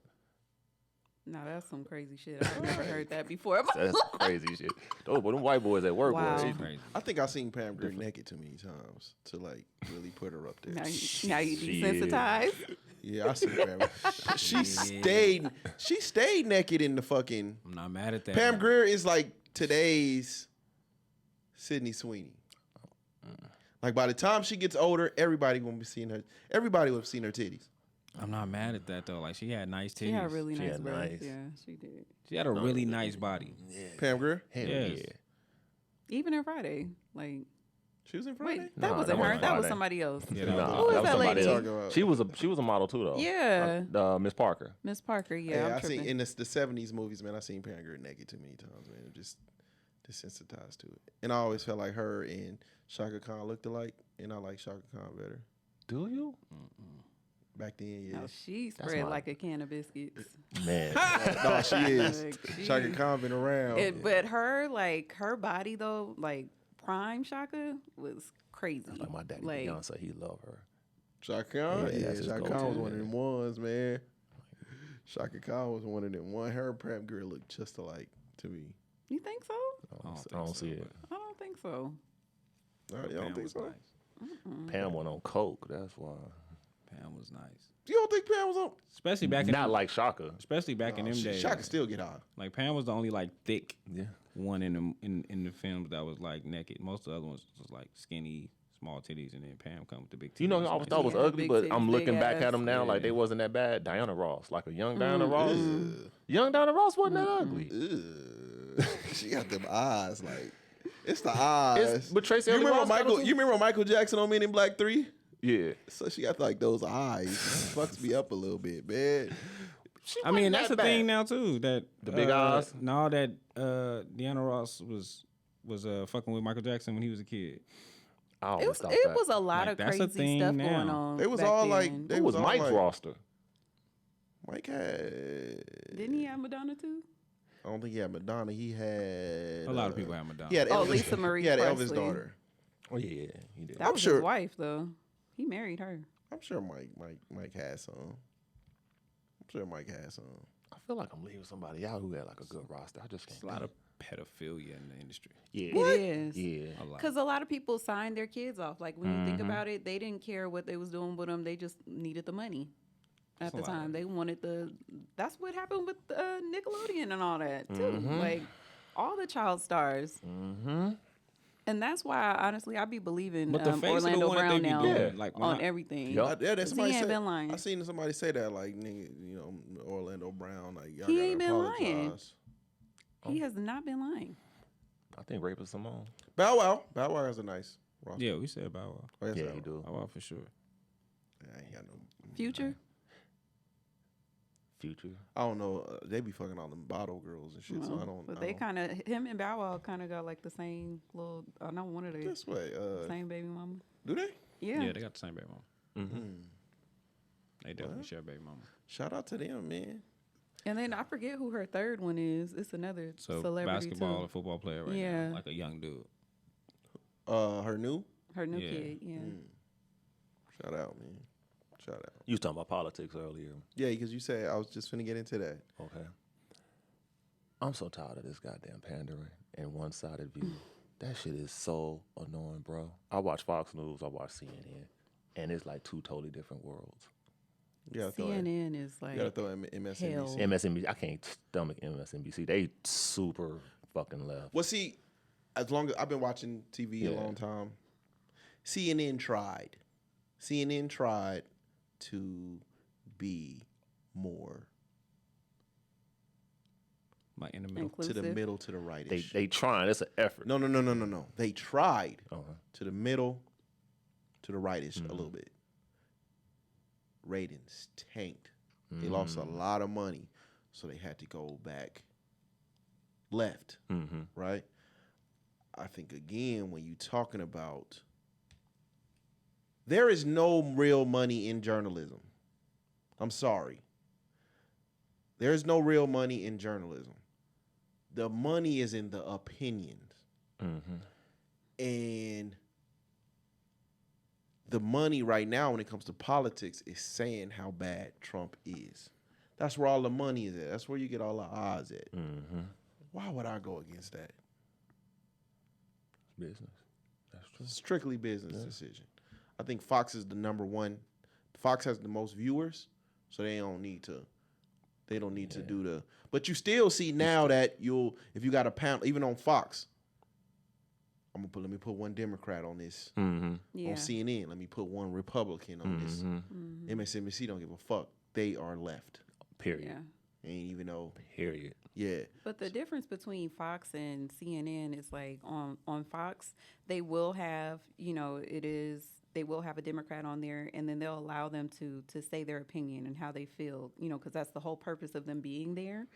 No, that's some crazy shit. I've never heard that before. That's crazy shit. Those them white boys at work, Wow. boy. Crazy. I think I've seen Pam Grier naked too many times to like really put her up there. Now you Shit. desensitized. Yeah, I seen Pam. She stayed naked in the fucking. I'm not mad at that. Pam Grier is like today's Sydney Sweeney. Like by the time she gets older, everybody gonna be seeing her. Everybody would have seen her titties. I'm not mad at that though. Like she had nice titties. She had really nice had breasts. nice. Yeah, she did. She had a really nice body. Pam Grier, Hell Yes. yeah. Even in Friday, like she was in Friday. wait, that Nah, wasn't that her. wasn't That was Friday. somebody else. Yeah, Nah, that Who is that was that somebody lady? else. Talking about- She was a model too though. Yeah. Miss Parker. Miss Parker. Yeah, Yeah, I'm I seen tripping. in the '70s movies, man. I seen Pam Grier naked too many times, man. Just desensitized to it, and I always felt like her and Shaka Khan looked alike, and I like Shaka Khan better. Do you? Back then, yeah. Now she spread my- like a can of biscuits. Man. No, she is. Like, she- Shaka Khan been around. But her body though, like prime Shaka was crazy. Like my daddy Like, Beyonce, he love her. Shaka Khan, Yeah, yeah, that's his Shaka go-to, Khan was one of man. them ones, man. Shaka Khan was one of them. Her and Pam Grier looked just alike to me. you think so? I don't see it. I don't think so. You don't Pam think was so? nice. Pam went on coke. That's why. Pam was nice. You don't think Pam was on? Especially back in Not like Shaka. especially back in them days. Shaka still get high. Like Pam was the only like thick Yeah. one in the films that was like naked. Most of the other ones was like skinny, small titties, and then Pam come with the big titties. You know, who I always thought was Yeah, ugly, big but titties, I'm big looking back ass. at them now like Yeah. they wasn't that bad. Diana Ross, like a young Diana Ross. Young Diana Ross wasn't that ugly. Ugh. She got them eyes like it's the eyes. But Tracy you Ellis remember Ross got Michael? them too? You remember Michael Jackson on Men in Black 3? Yeah. So she got like those eyes. Fucks me up a little bit, man. I mean, that's the that thing bad. now too. That The big eyes? No, that Deanna Ross was fucking with Michael Jackson when he was a kid. I It always was thought it that. was a lot Like, of that's a crazy thing stuff now. going on. They was back all then. like they It was all Mike's like, roster. Mike had. Didn't he have Madonna too? I don't think he had Madonna. He had A lot of people have Madonna. He had Oh, Elvis, Lisa Marie He had Presley. Elvis' daughter. Oh yeah, he did. That I'm was sure- his wife though. He married her. I'm sure Mike had some. I'm sure Mike had some. I feel like I'm leaving somebody out who had like a good roster. I just can't. There's a lot of pedophilia in the industry. Yeah. It is. Yeah. A lot. Because a lot of people signed their kids off. Like when you think Mm-hmm. about it, they didn't care what they was doing with them. They just needed the money. At That's a the lot. time, they wanted the. That's what happened with Nickelodeon and all that too. Mm-hmm. Like all the child stars. And that's why, honestly, I be believing But the face of the Orlando one that they Brown be now doing, like, when on I- everything. Yup. Yeah, that's somebody He ain't said. been lying. I seen somebody say that, like, nigga, you know, Orlando Brown, like, y'all He gotta ain't been lying. apologize. He has not been lying. I think Rape is Simone. Bow Wow has a nice roster. Yeah, we said Bow Wow. Oh, yes, Yeah, Bow he Wow. do. Bow Wow for sure. I ain't got no. Future. Future. I don't know. They be fucking all them bottle girls and shit, so I don't. But I they don't- kind of him and Bow Wow kind of got like the same little. Not one of the this way. same baby mama. Do they? Yeah. Yeah, they got the same baby mama. They definitely share baby mama. Shout out to them, man. And then I forget who her third one is. It's another So celebrity basketball too. or football player right Yeah. now, like a young dude. Her new. Her new Yeah. kid. Yeah. Shout out, man. Shout out. You was talking about politics earlier. Yeah, because you said I was just finna get into that. Okay. I'm so tired of this goddamn pandering and one-sided view. That shit is so annoying, bro. I watch Fox News, I watch CNN, and it's like two totally different worlds. You gotta throw CNN is like. You gotta throw MSNBC. hell. MSNBC, I can't stomach MSNBC. They super fucking left. Well, see, as long as I've been watching TV a Yeah. long time, CNN tried. CNN tried to be more Like in the middle. to the Inclusive. middle, to the right. They trying. It's an effort. No. They tried Uh-huh. to the middle, to the rightish a little bit. Ratings tanked. They lost a lot of money, so they had to go back left. Right. I think again when you talking about there is no real money in journalism. I'm sorry. There's no real money in journalism. The money is in the opinions. And the money right now when it comes to politics is saying how bad Trump is. That's where all the money is at. That's where you get all the odds at. Mm-hmm. Why would I go against that? Business. That's true. Strictly business decision. I think Fox is the number one. Fox has the most viewers, so they don't need to. They don't need to do the. But you still see now that if you got a panel, even on Fox. Let me put one Democrat on this. On CNN. Let me put one Republican on this. MSNBC don't give a fuck. They are left. Period. Yeah. Ain't even know. Period. Yeah. But the difference between Fox and CNN is like on Fox, they will have, they will have a Democrat on there, and then they'll allow them to say their opinion and how they feel, because that's the whole purpose of them being there.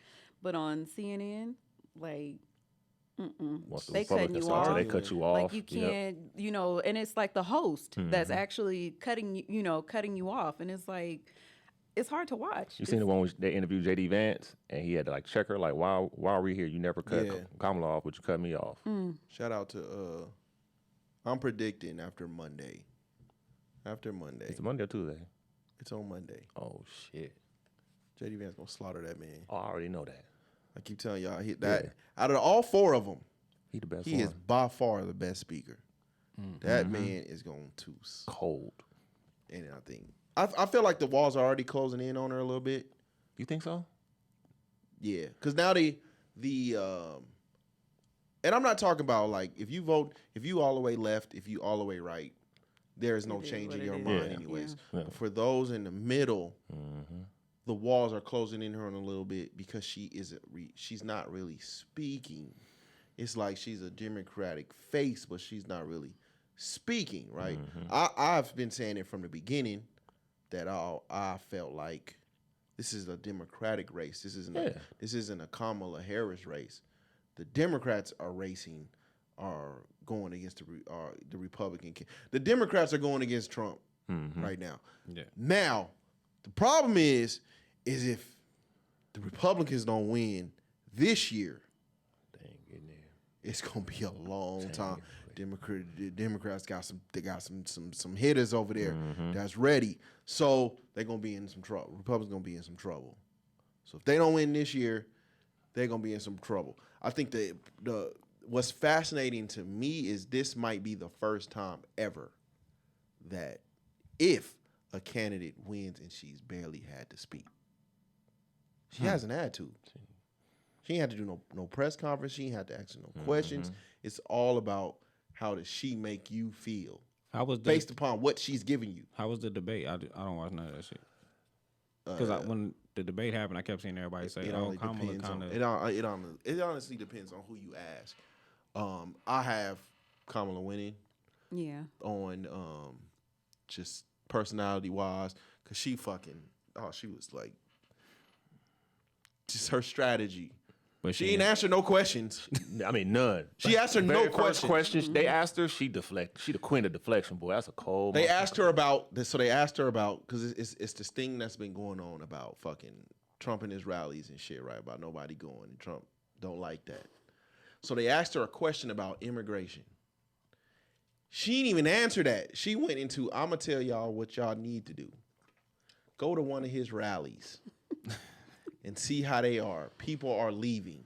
But on CNN, like, they cutting you off. They cut you off. Like you can't, and it's like the host that's actually cutting you off, and it's like it's hard to watch. You seen the one where they interviewed J.D. Vance, and he had to like check her, like, why are we here? You never cut Kamala off, but you cut me off. Shout out to I'm predicting after Monday. After Monday. It's Monday or Tuesday? It's on Monday. Oh shit. J.D. Vance gonna slaughter that man. Oh, I already know that. I keep telling y'all, out of all four of them, he the best. He is by far the best speaker. That man is going to cold. And I think I feel like the walls are already closing in on her a little bit. You think so? Yeah, because now and I'm not talking about like if you all the way left, if you all the way right, there is no change in your mind anyways. Yeah. But for those in the middle, the walls are closing in her on a little bit because she's not really speaking. It's like she's a Democratic face, but she's not really speaking, right? I've been saying it from the beginning that I felt like this is a Democratic race. This isn't a Kamala Harris race. The Democrats are going against the Republican. The Democrats are going against Trump right now. Yeah. Now, the problem is if the Republicans don't win this year, it's gonna be a long time. Democrats got some hitters over there that's ready, so they're gonna be in some trouble. Republicans gonna be in some trouble. So if they don't win this year, they're gonna be in some trouble. I think what's fascinating to me is this might be the first time ever that if a candidate wins and she's barely had to speak, she hasn't had to. She ain't had to do no press conference. She ain't had to answer no questions. It's all about how does she make you feel based upon what she's giving you. How was the debate? I don't watch none of that shit. Because when the debate happened, I kept seeing everybody say, "Oh, Kamala kind of." It honestly depends on who you ask. I have Kamala winning. Yeah. On just personality wise, because she was like just her strategy. But she ain't answer no questions. I mean, none. She asked her no questions. They asked her. She deflect. She the queen of deflection, boy. That's a cold. They asked her about this. So they asked her about because it's this thing that's been going on about fucking Trump and his rallies and shit, right? About nobody going. And Trump don't like that. So they asked her a question about immigration. She didn't even answer that. She went into, I'm gonna tell y'all what y'all need to do. Go to one of his rallies. And see how they are. People are leaving.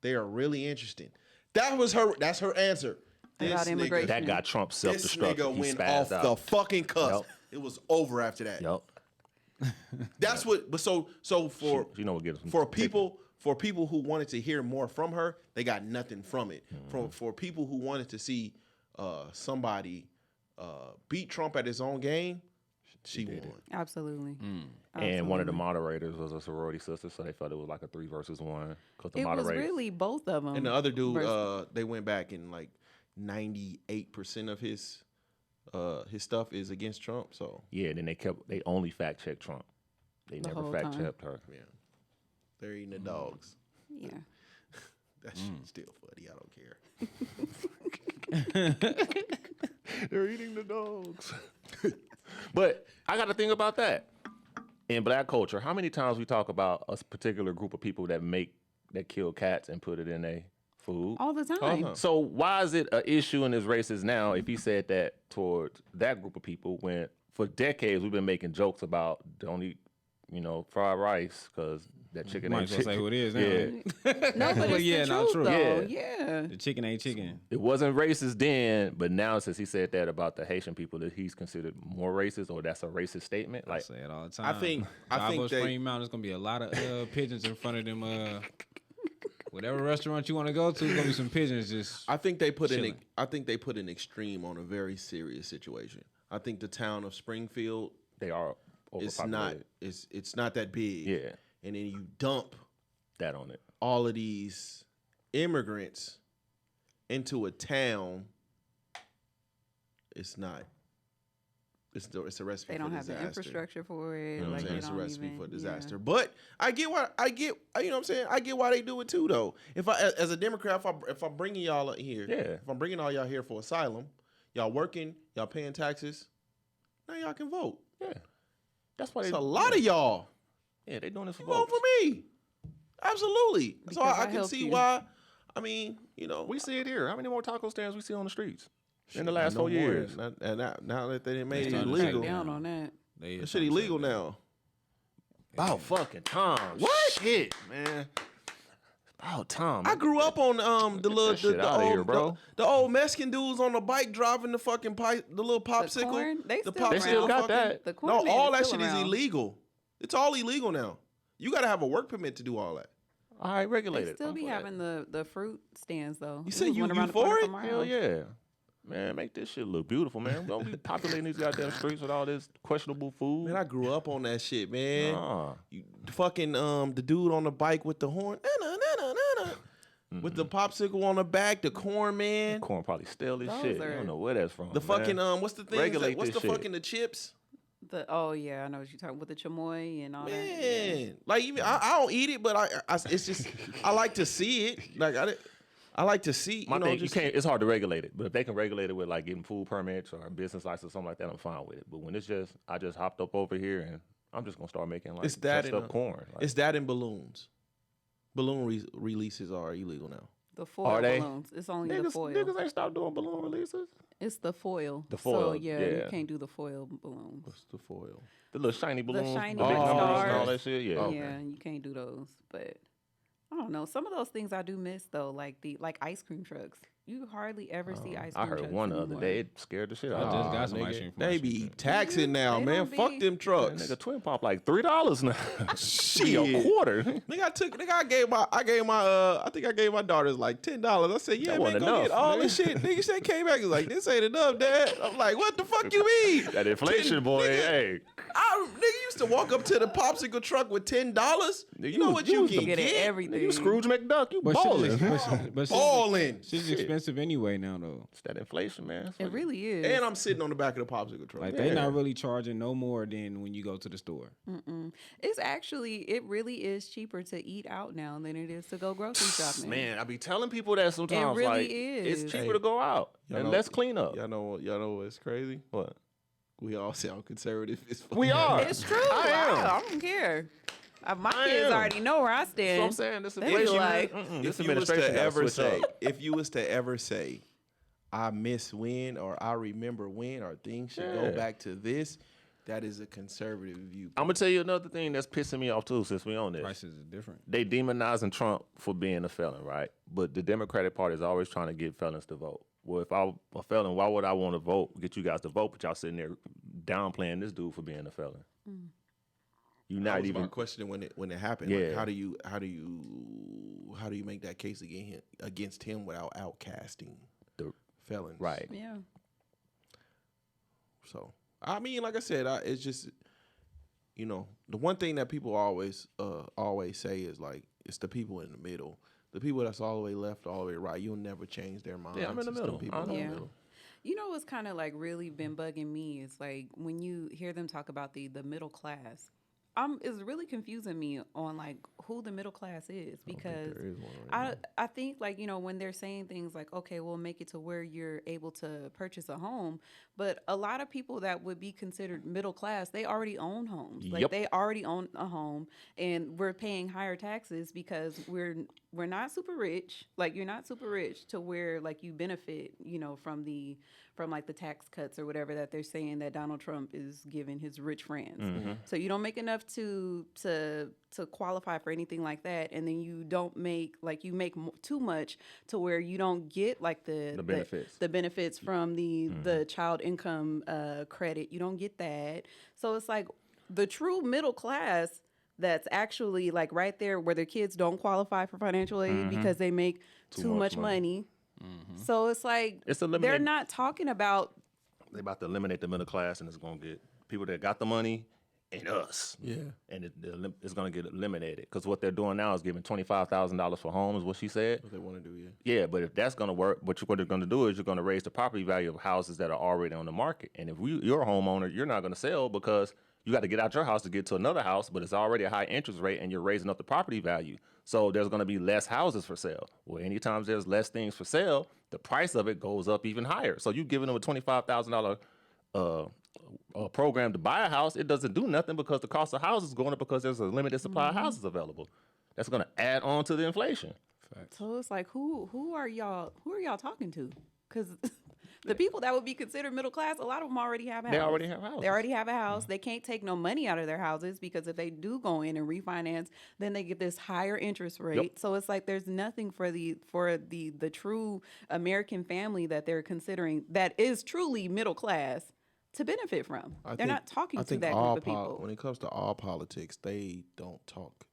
They are really interesting. That's her answer. About immigration. That got Trump self-destruct. This nigga went off the fucking cuss. Yep. It was over after that. Yep. That's what. But so for people who wanted to hear more from her, they got nothing from it. For people who wanted to see somebody beat Trump at his own game, she won. Absolutely. And one of the moderators was a sorority sister, so they felt it was like a 3 versus 1. It was really both of them. And the other dude, they went back and like 98% of his stuff is against Trump. So yeah, then they only fact checked Trump. They never fact checked her. Yeah, they're eating the dogs. Yeah, that shit's still funny. I don't care. They're eating the dogs. But I got to think about that. In black culture, how many times we talk about a particular group of people that kill cats and put it in a food. All the time. So why is it an issue and is racist now if he said that towards that group of people when for decades we've been making jokes about don't eat, fried rice because that chicken Might ain't as well say who it is now. Yeah. No, but it's yeah, the not truth, true. though. Yeah. Yeah. The chicken ain't chicken. It wasn't racist then, but now since he said that about the Haitian people, that he's considered more racist, or that's a racist statement. I Like, say it all the time. I think Spring Mountain, there's gonna be a lot of pigeons in front of them. Whatever restaurant you want to go to, there's gonna be some pigeons just. I think they put chilling. an extreme on a very serious situation. I think the town of Springfield they are overpopulated. it's not that big. Yeah, And then you dump that on it. all of these immigrants into a town. It's not. It's a recipe. They don't for have the disaster. infrastructure for it. You know what I'm Like, saying? they It's a don't recipe even- for yeah. disaster. But I get, you know what I'm saying? I get why they do it too, though. If I, as a Democrat, if I'm bringing y'all here, if I'm bringing all y'all here for asylum, y'all working, y'all paying taxes, now y'all can vote. Yeah, that's why It's a lot of y'all. Yeah, they doing this for Vote votes. for me. Absolutely. So Because I I can helped see you. why. I mean, We see it here. How many more taco stands we see on the streets in the last no 4 more. years? Now that they made it starting to illegal, crack Down on that. that shit illegal now. About fucking time. What? Shit, man. About time. I grew up on the little that shit the outta old here, bro. The old Mexican dudes on the bike driving the fucking pipe, the little popsicle. corn? They the still They still around. got that. The corn No, man all is that still shit is around. illegal. It's all illegal now. You got to have a work permit to do all that. All right, regulate They it. still I'm be for that. having the fruit stands though. You There say was you- one you around the for corner it? from our Hell house. yeah. Man, make this shit look beautiful, man. Don't be populating these goddamn streets with all this questionable food. Man, I grew up on that shit, man. Nah. You fucking the dude on the bike with the horn, with the popsicle on the back, the corn man, Corn probably stale this Those shit. You are- don't know where that's from. the man. fucking what's the thing? Regulate What's this the shit. fucking the chips? Oh yeah, I know what you're talking with the chamoy and all that. Man, like even I don't eat it, but I it's just I like to see it. Like I like to see. My you know, thing, just, you can't. It's hard to regulate it, but if they can regulate it with like getting food permits or a business license or something like that, I'm fine with it. But when it's just, I just hopped up over here and I'm just gonna start making like It's that touched and up corn. Like, it's that in balloons. Balloon releases are illegal now. The foil Are they? balloons. It's only the niggas, foil. niggas ain't stopped doing balloon releases. It's the foil. The foil, So yeah, yeah. you can't do the foil balloons. What's the foil? The little shiny balloons, shiny the big numbers and all stars. that shit. Yeah. Okay. Yeah, you can't do those. But I don't know. Some of those things I do miss though, like ice cream trucks. You hardly ever see ice cream I trucks. heard one the other anymore. day. It scared the shit I out just of me. got some nigga, ice cream from They ice cream be truck. taxing now, They man. don't Fuck be- them trucks. Nigga, twin pop like $3 now. Shit. A quarter. I gave my I think I gave my daughters like $10. I said, yeah, That man, wasn't go get enough, all man. this shit. Nigga said came back. He's like, this ain't enough, Dad. I'm like, what the fuck you mean? That inflation, boy. Nigga, Hey. Nigga used to walk up to the popsicle truck with $10. You know was- what you you was can the- Get it get? everything. You Scrooge McDuck. You But balling. shit's Balling. shit's expensive anyway now though. It's that inflation, man. That's It what really is. And I'm sitting on the back of the popsicle truck. Like they not really charging no more than when you go to the store. It's actually, it really is cheaper to eat out now than it is to go grocery shopping. Man, I be telling people that sometimes. really like, is. It's cheaper to go out Y'all and know- less clean up. Y'all know what's crazy? What? We all sound conservative. We are. It's true. I am. I don't care. My I kids am. already know where I So stand. I'm saying this They be inflation. like, This If you was administration to gotta ever switch say, up. if you was to ever say, I miss when or I remember when or things should go Yeah. back to this, that is a conservative view. I'm gonna tell you another thing that's pissing me off too. Since we on this, Prices is different. they demonizing Trump for being a felon, right? But the Democratic Party is always trying to get felons to vote. Well, if I'm a felon, why would I want to vote? Get you guys to vote, but y'all sitting there downplaying this dude for being a felon. You That not was my even. question when it happened. Yeah. Like, how do you make that case against him without outcasting The- felons? Right. yeah. So I mean, like I said, it's just the one thing that people always say is like it's the people in the middle, the people that's all the way left, all the way right. You'll never change their minds. I'm in the It's middle. People I'm in the in the middle. You know what's kind of like really been bugging me is like when you hear them talk about the middle class. It's really confusing me on like who the middle class is because there is one right I think like when they're saying things like okay we'll make it to where you're able to purchase a home, but a lot of people that would be considered middle class they already own homes. Like Yep. they already own a home and we're paying higher taxes because we're we're not super rich. Like you're not super rich to where like you benefit, from like the tax cuts or whatever that they're saying that Donald Trump is giving his rich friends. So you don't make enough to qualify for anything like that, and then you don't make like you make too much to where you don't get like the benefits, the benefits from the child income credit. You don't get that. So it's like the true middle class that's actually like right there where their kids don't qualify for financial aid because they make too much money. So it's like they're not talking about. They're about to eliminate the middle class, and it's going to get people that got the money and us. Yeah. And it's going to get eliminated because what they're doing now is giving $25,000 for homes, what she said. What they want to do, yeah. Yeah, but if that's going to work, what they're going to do is you're going to raise the property value of houses that are already on the market. And if you're a homeowner, you're not going to sell because you got to get out your house to get to another house, but it's already a high interest rate and you're raising up the property value. So there's going to be less houses for sale. Well, anytime there's less things for sale, the price of it goes up even higher. So you giving them a $25,000 program to buy a house, it doesn't do nothing because the cost of houses is going up because there's a limited supply of houses available. That's going to add on to the inflation. Facts. So it's like, who are y'all talking to? Because the people that would be considered middle class, a lot of them already have houses. They already have houses. They already have a house. They can't take no money out of their houses because if they do go in and refinance, then they get this higher interest rate. Yep. So it's like there's nothing for the true American family that they're considering that is truly middle class to benefit from. They're not talking to that group of people. When it comes to all politics, they don't talk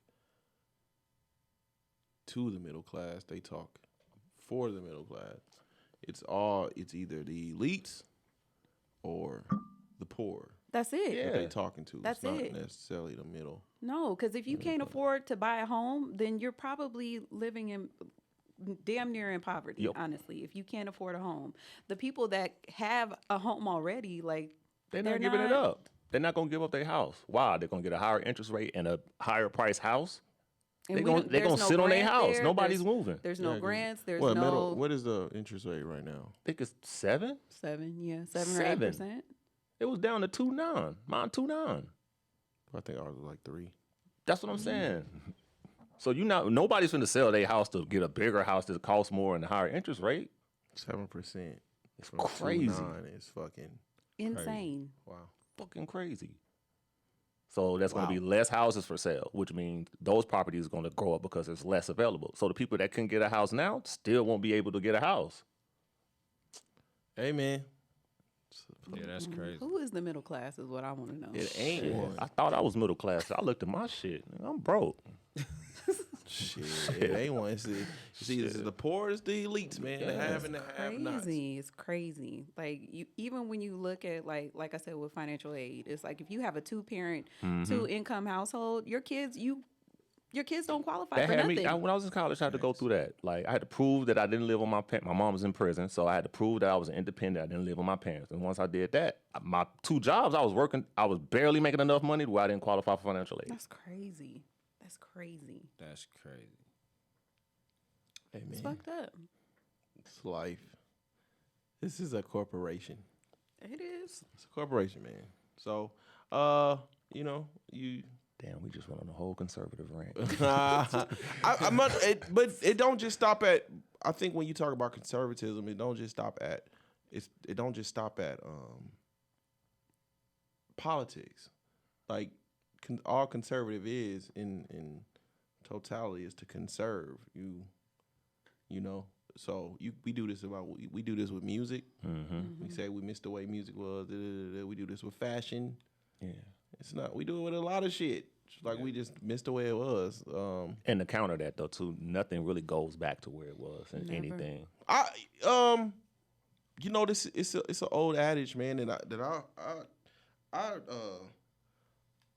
to the middle class. They talk for the middle class. It's either the elites or the poor. That's it. That they talking to. That's it's not it. necessarily the middle. No, because if you can't afford to buy a home, then you're probably living in damn near in poverty, Yep. honestly, if you can't afford a home. The people that have a home already, like, They're not giving it up. They're not going to give up their house. Why? They're going to get a higher interest rate and a higher price house. They're going to sit on their house. Nobody's moving. There's no grants. There's what is the interest rate right now? I think it's 7. 7 or 8%. It was down to 2.9. Mine 2.9. I think ours was like 3. That's what I'm saying. So nobody's going to sell their house to get a bigger house that costs more and a higher interest rate. 7%. It's crazy. It's fucking insane. Crazy. Wow. Fucking crazy. So there's going to be less houses for sale, which means those properties are going to grow up because there's less available. So the people that can get a house now still won't be able to get a house. Hey, man. Yeah, that's crazy. Who is the middle class is what I want to know. It ain't one. I thought I was middle class. I looked at my shit. I'm broke. Shit, it ain't one. It's either the poor, it's the elites, man. The have and the have-nots. It's crazy. Like even when you look at like I said with financial aid, it's like if you have a 2-parent, 2-income household, your kids don't qualify for nothing. When I was in college, I had to go through that. Like I had to prove that I didn't live on my parents. My mom was in prison, so I had to prove that I was independent. I didn't live on my parents. And once I did that, my 2 jobs I was working, I was barely making enough money where I didn't qualify for financial aid. That's crazy. That's crazy. That's crazy. Hey, man. It's fucked up. It's life. This is a corporation. It is. It's a corporation, man. So, you. Damn, we just went on a whole conservative rant. But it don't just stop at. I think when you talk about conservatism, it don't just stop at. It don't just stop at politics. Like all conservative is in totality is to conserve you. So we do this we do this with music. We say we miss the way music was. We do this with fashion. Yeah. It's not. We do it with a lot of shit. It's like we just missed the way it was. And to counter that though, too, nothing really goes back to where it was in anything. This it's an old adage, man, that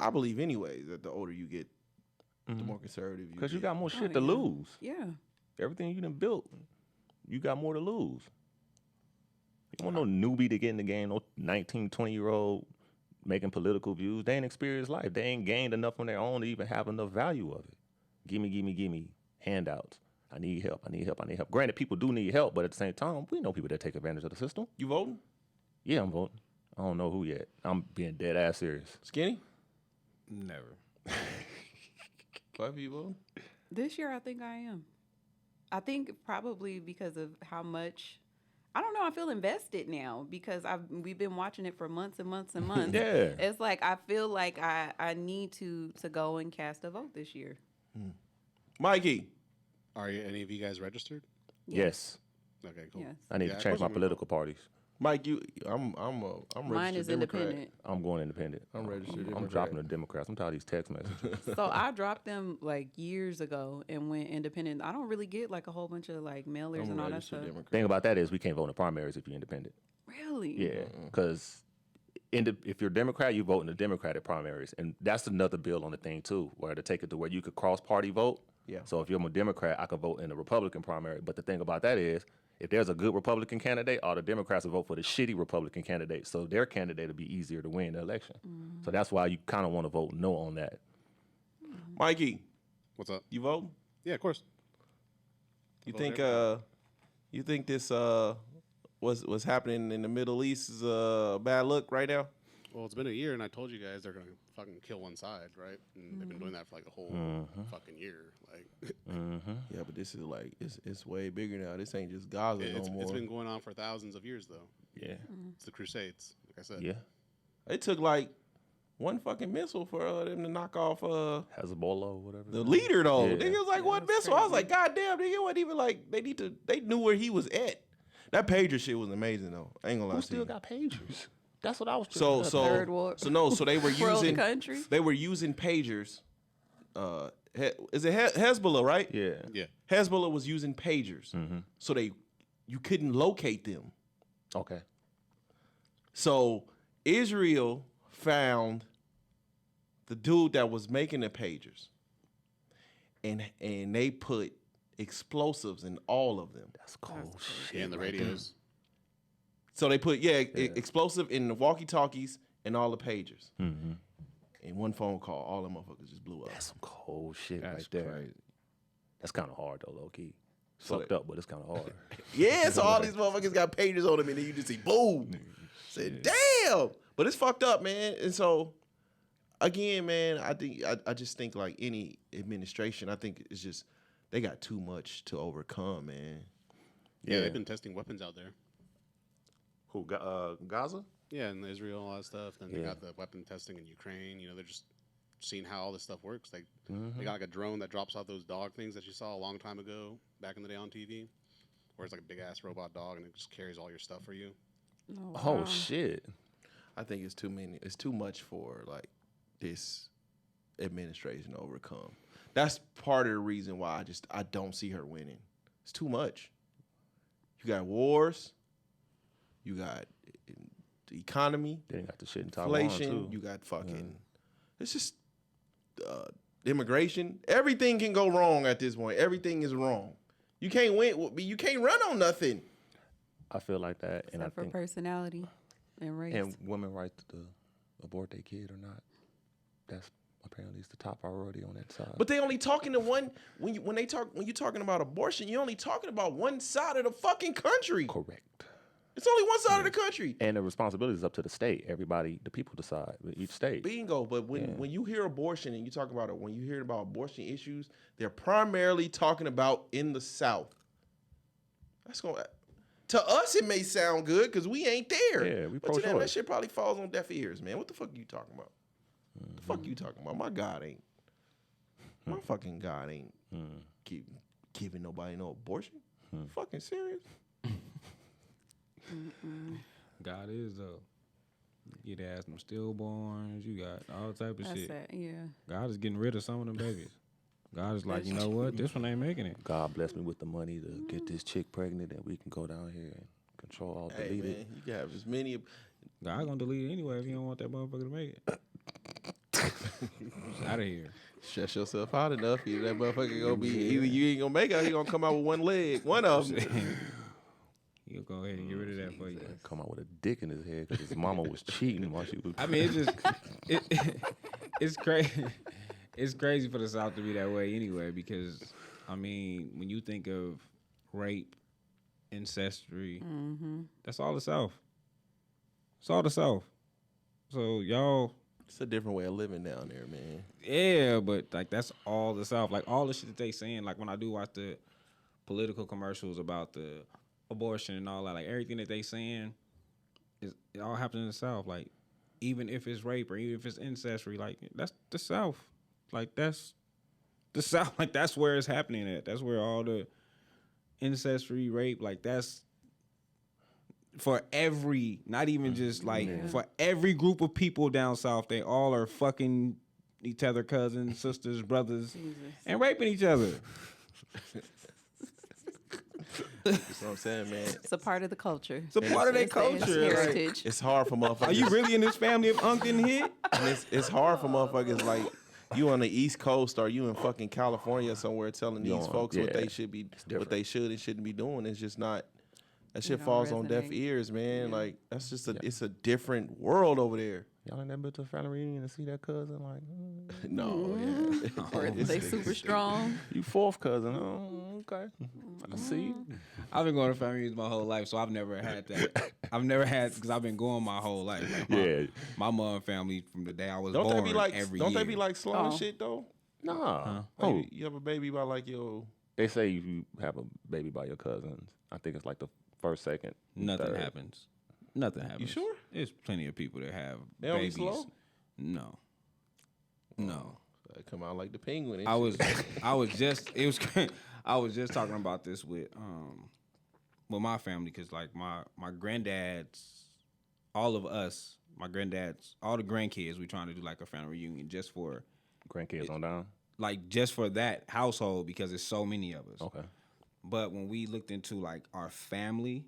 I believe anyway that the older you get, the more conservative you get. Because you got more shit to lose. Yeah. Everything you done built, you got more to lose. You want no newbie to get in the game, no 19, 20-year-old making political views. They ain't experienced life. They ain't gained enough on their own to even have enough value of it. Gimme, handouts. I need help. Granted, people do need help, but at the same time, we know people that take advantage of the system. You voting? Yeah, I'm voting. I don't know who yet. I'm being dead ass serious. Skinny? Never. Five people? This year, I think I am. I think probably because of how much. I don't know. I feel invested now because we've been watching it for months and months and months. Yeah. It's like I feel like I need to go and cast a vote this year. Mikey. Are any of you guys registered? Yes. Okay, cool. Yes. I need Yeah, to of change course my I'm gonna political parties. Mike, I'm Mine registered is Democrat. independent. I'm going independent. I'm registered I'm Democrat. dropping the Democrats. I'm tired of these text messages. So I dropped them like years ago and went independent. I don't really get like a whole bunch of like mailers I'm and all that registered stuff. Democrat. Thing about that is we can't vote in the primaries if you're independent. Really? Yeah, because if you're Democrat, you vote in the Democratic primaries, and that's another bill on the thing too, where to take it to where you could cross party vote. Yeah. So if you're a Democrat, I could vote in the Republican primary. But the thing about that is, if there's a good Republican candidate, all the Democrats will vote for the shitty Republican candidate. So their candidate will be easier to win the election. So that's why you kind of want to vote no on that. Mikey, What's up? you vote? Yeah, of course. You Vote think this what's happening in the Middle East is a bad look right now? Well, it's been a year, and I told you guys they're gonna fucking kill one side, right? And they've been doing that for like a whole fucking year. Like, Yeah, but this is like it's way bigger now. This ain't just Gaza no more. it's been going on for thousands of years, though. Yeah. It's the Crusades, like I said. Yeah. It took like one fucking missile for them to knock off Hezbollah or whatever. the leader though. Yeah. Nigga was like one missile. I was like, God damn, nigga, it wasn't even like they knew where he was at. That pager shit was amazing though. I ain't gonna lie Who to still you. got pagers? That's what I was. So Third war. so they were World using country. they were using pagers. Is it Hezbollah, right? Yeah. Yeah. Hezbollah was using pagers, so you couldn't locate them. Okay. So Israel found the dude that was making the pagers, and they put explosives in all of them. That's cold shit. And the right radios. So they put explosive in the walkie-talkies and all the pagers. In one phone call, all the motherfuckers just blew up. That's some cold shit That's right there. crazy. That's kind of hard though, low key. So Fucked up, but it's kind of hard. Yeah, so all these motherfuckers got pagers on them, and then you just see boom. Said, damn. But it's fucked up, man. And so, again, man, I just think like any administration, I think it's just they got too much to overcome, man. Yeah, they've been testing weapons out there. Who? Gaza? Yeah, and Israel, all that stuff. Then they Yeah. got the weapon testing in Ukraine. You know, they're just seeing how all this stuff works. Like, they got like a drone that drops off those dog things that you saw a long time ago, back in the day on TV, where it's like a big ass robot dog and it just carries all your stuff for you. Oh shit. I think it's too many. It's too much for like this administration to overcome. That's part of the reason why I don't see her winning. It's too much. You got wars. You got the economy, They got the shit in Taiwan inflation. too. You got fucking. It's just immigration. Everything can go wrong at this point. Everything is wrong. You can't win. You can't run on nothing. I feel like that, and I Except for think personality and race. and women right to abort their kid or not. That's apparently is the top priority on that side. But they only talking to one when you're talking about abortion. You're only talking about one side of the fucking country. Correct. It's only one side of the country. And the responsibility is up to the state. Everybody, the people decide with each state. Bingo. But when you hear abortion and you talk about it, when you hear about abortion issues, they're primarily talking about in the South. That's going to us. It may sound good because we ain't there. Yeah, we but to them, that pro-choice. shit probably falls on deaf ears, man. What the fuck are you talking about? What the fuck you talking about? My God ain't. My fucking God ain't giving nobody no abortion. Fucking serious? God is though. You get ass them stillborns. You got all type of That's shit. it. Yeah. God is getting rid of some of them babies. God is like, you know what? This one ain't making it. God bless me with the money to get this chick pregnant, and we can go down here and control all Hey, delete man, it. you can have as many. God gonna delete it anyway if you don't want that motherfucker to make it. Out of here. Stress yourself out enough. Either that motherfucker gonna be either you ain't gonna make it, or he gonna come out with one leg. One of them. You go ahead and get rid of that for you. Come out with a dick in his head because his mama was cheating while she was. I mean, it's just it's crazy. It's crazy for the South to be that way anyway. Because I mean, when you think of rape, ancestry, that's all the South. It's all the South. So y'all, It's a different way of living down there, man. yeah, but like that's all the South. Like all the shit that they saying. Like when I do watch the political commercials about the abortion and all that. Like everything that they saying, it all happens in the South. Like even if it's rape or even if it's ancestry, like that's the South. Like that's the South. Like that's where it's happening at. That's where all the ancestry, rape, like that's for every, not even just like for every group of people down south. They all are fucking each other, cousins, sisters, brothers, and raping each other. That's what I'm saying, man. It's a part of the culture. It's a part of their It's culture. heritage. It's hard for motherfuckers. Are you really in this family of Unk and Hit? And it's hard for motherfuckers like you on the East Coast or you in fucking California somewhere telling these folks what they should be, what they should and shouldn't be doing. It's just not. That shit falls on deaf ears, man. Like that's just it's a different world over there. Y'all ain't never been to a family reunion to see that cousin? Like, No, Or they super strong. you fourth cousin? Oh, okay. I can see. I've been going to family reunions my whole life, so I've never had that. I've never had because I've been going my whole life. Like my mom family from the day I was born. Don't they be like every Don't year. they be like slow and shit though? Nah. Like, you have a baby by like your. They say if you have a baby by your cousins, I think it's like the first, second, Nothing third. happens. Nothing happens. You sure? There's plenty of people that have They don't be babies. slow? No. No. They come out like the penguin. And I shit. was just talking about this with my family because like my granddad's, all of us, my granddad's, all the grandkids, we trying to do like a family reunion just for Grandkids on down. like just for that household because there's so many of us. Okay. But when we looked into like our family,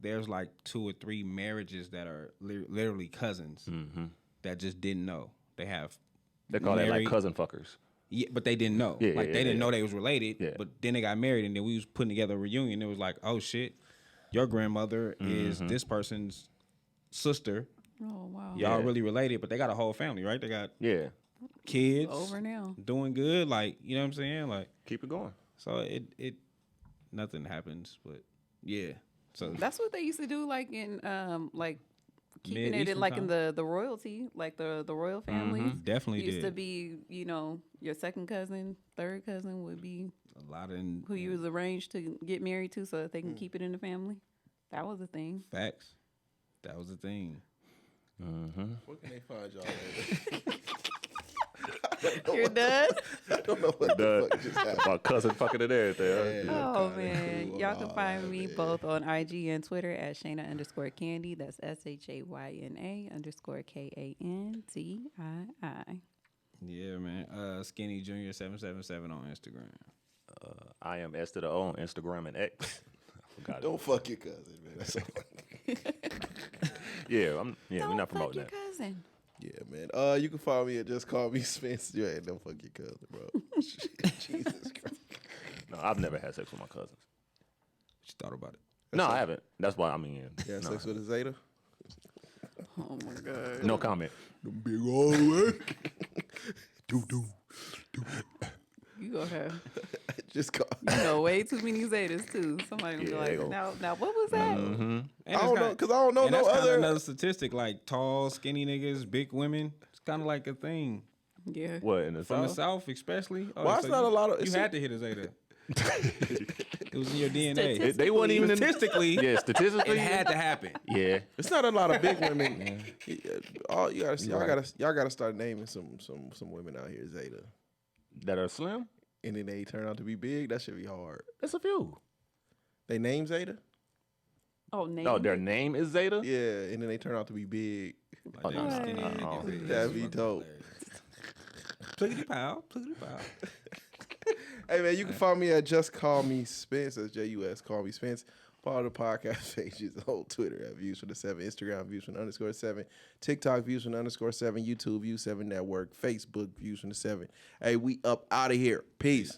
there's like 2 or 3 marriages that are literally cousins that just didn't know. They call that like married- cousin fuckers. Yeah, but they didn't know. Yeah, like yeah, they didn't yeah. know they was related. Yeah. But then they got married, and then we was putting together a reunion. It was like, oh shit, your grandmother is this person's sister. Oh wow. Y'all really related, but they got a whole family, right? They got kids Over now. doing good. Like you know what I'm saying? Like Keep it going. so it nothing happens, but yeah. So That's what they used to do, like in like keeping it in Mid-Eastern like time. in the royalty, like the royal families. definitely Used did. to be, you know, your second cousin, third cousin would be a lot of who you was arranged to get married to, so that they can keep it in the family. That was a thing. facts. That was the thing. Where can they find y'all at? You're done. I don't know what the fuck just happened. My cousin fucking and everything. Oh man, y'all can find me both on IG and Twitter at Shayna_Candy. That's SHAYNA_KANTII. Yeah, man. Skinny Junior 777 on Instagram. I am S to the O on Instagram and X. I forgot. Don't fuck your cousin, man. That's all. Yeah, we're Don't not fuck promoting your that. cousin. Yeah, man. You can follow me at Just Call Me Spence. Yeah, don't fuck your cousin, bro. Jesus Christ. No, I've never had sex with my cousins. What you thought about it? No, I haven't. That's why I mean, You had no, sex with a Zeta? Oh my god. no comment. Them big old work. do. You gonna have Just call. you know way too many Zetas too. Somebody gonna Yeah, be they like, go. now what was that? And I don't know, because I don't know and no that's kinda other. another statistic, like tall, skinny niggas, big women. It's kind of like a thing Yeah. What in the from the South? South, especially. Oh, Why it's not a lot of- You had to hit a Zeta. It was in your DNA. Statistics- They weren't even in. Statistically, Yeah, statistically. it had to happen. Yeah. It's not a lot of big women. All you gotta, y'all gotta start naming some women out here Zeta, That are slim. and then they turn out to be big. That should be hard. There's a few. They name Zeta, Oh, name. No, their name is Zeta. yeah, and then they turn out to be big. Like, no, damn, skinny no, niggas no. is That'd be fucking dope. hilarious. Pluggity pow, pluggity pow. Hey man, you can follow me at Just Call Me Spence. That's JUS Call Me Spence. Follow the podcast pages on Twitter at Views from the 7, Instagram Views from _7, TikTok Views from _7, YouTube Views 7 Network, Facebook Views from the 7. Hey, we up out of here. Peace.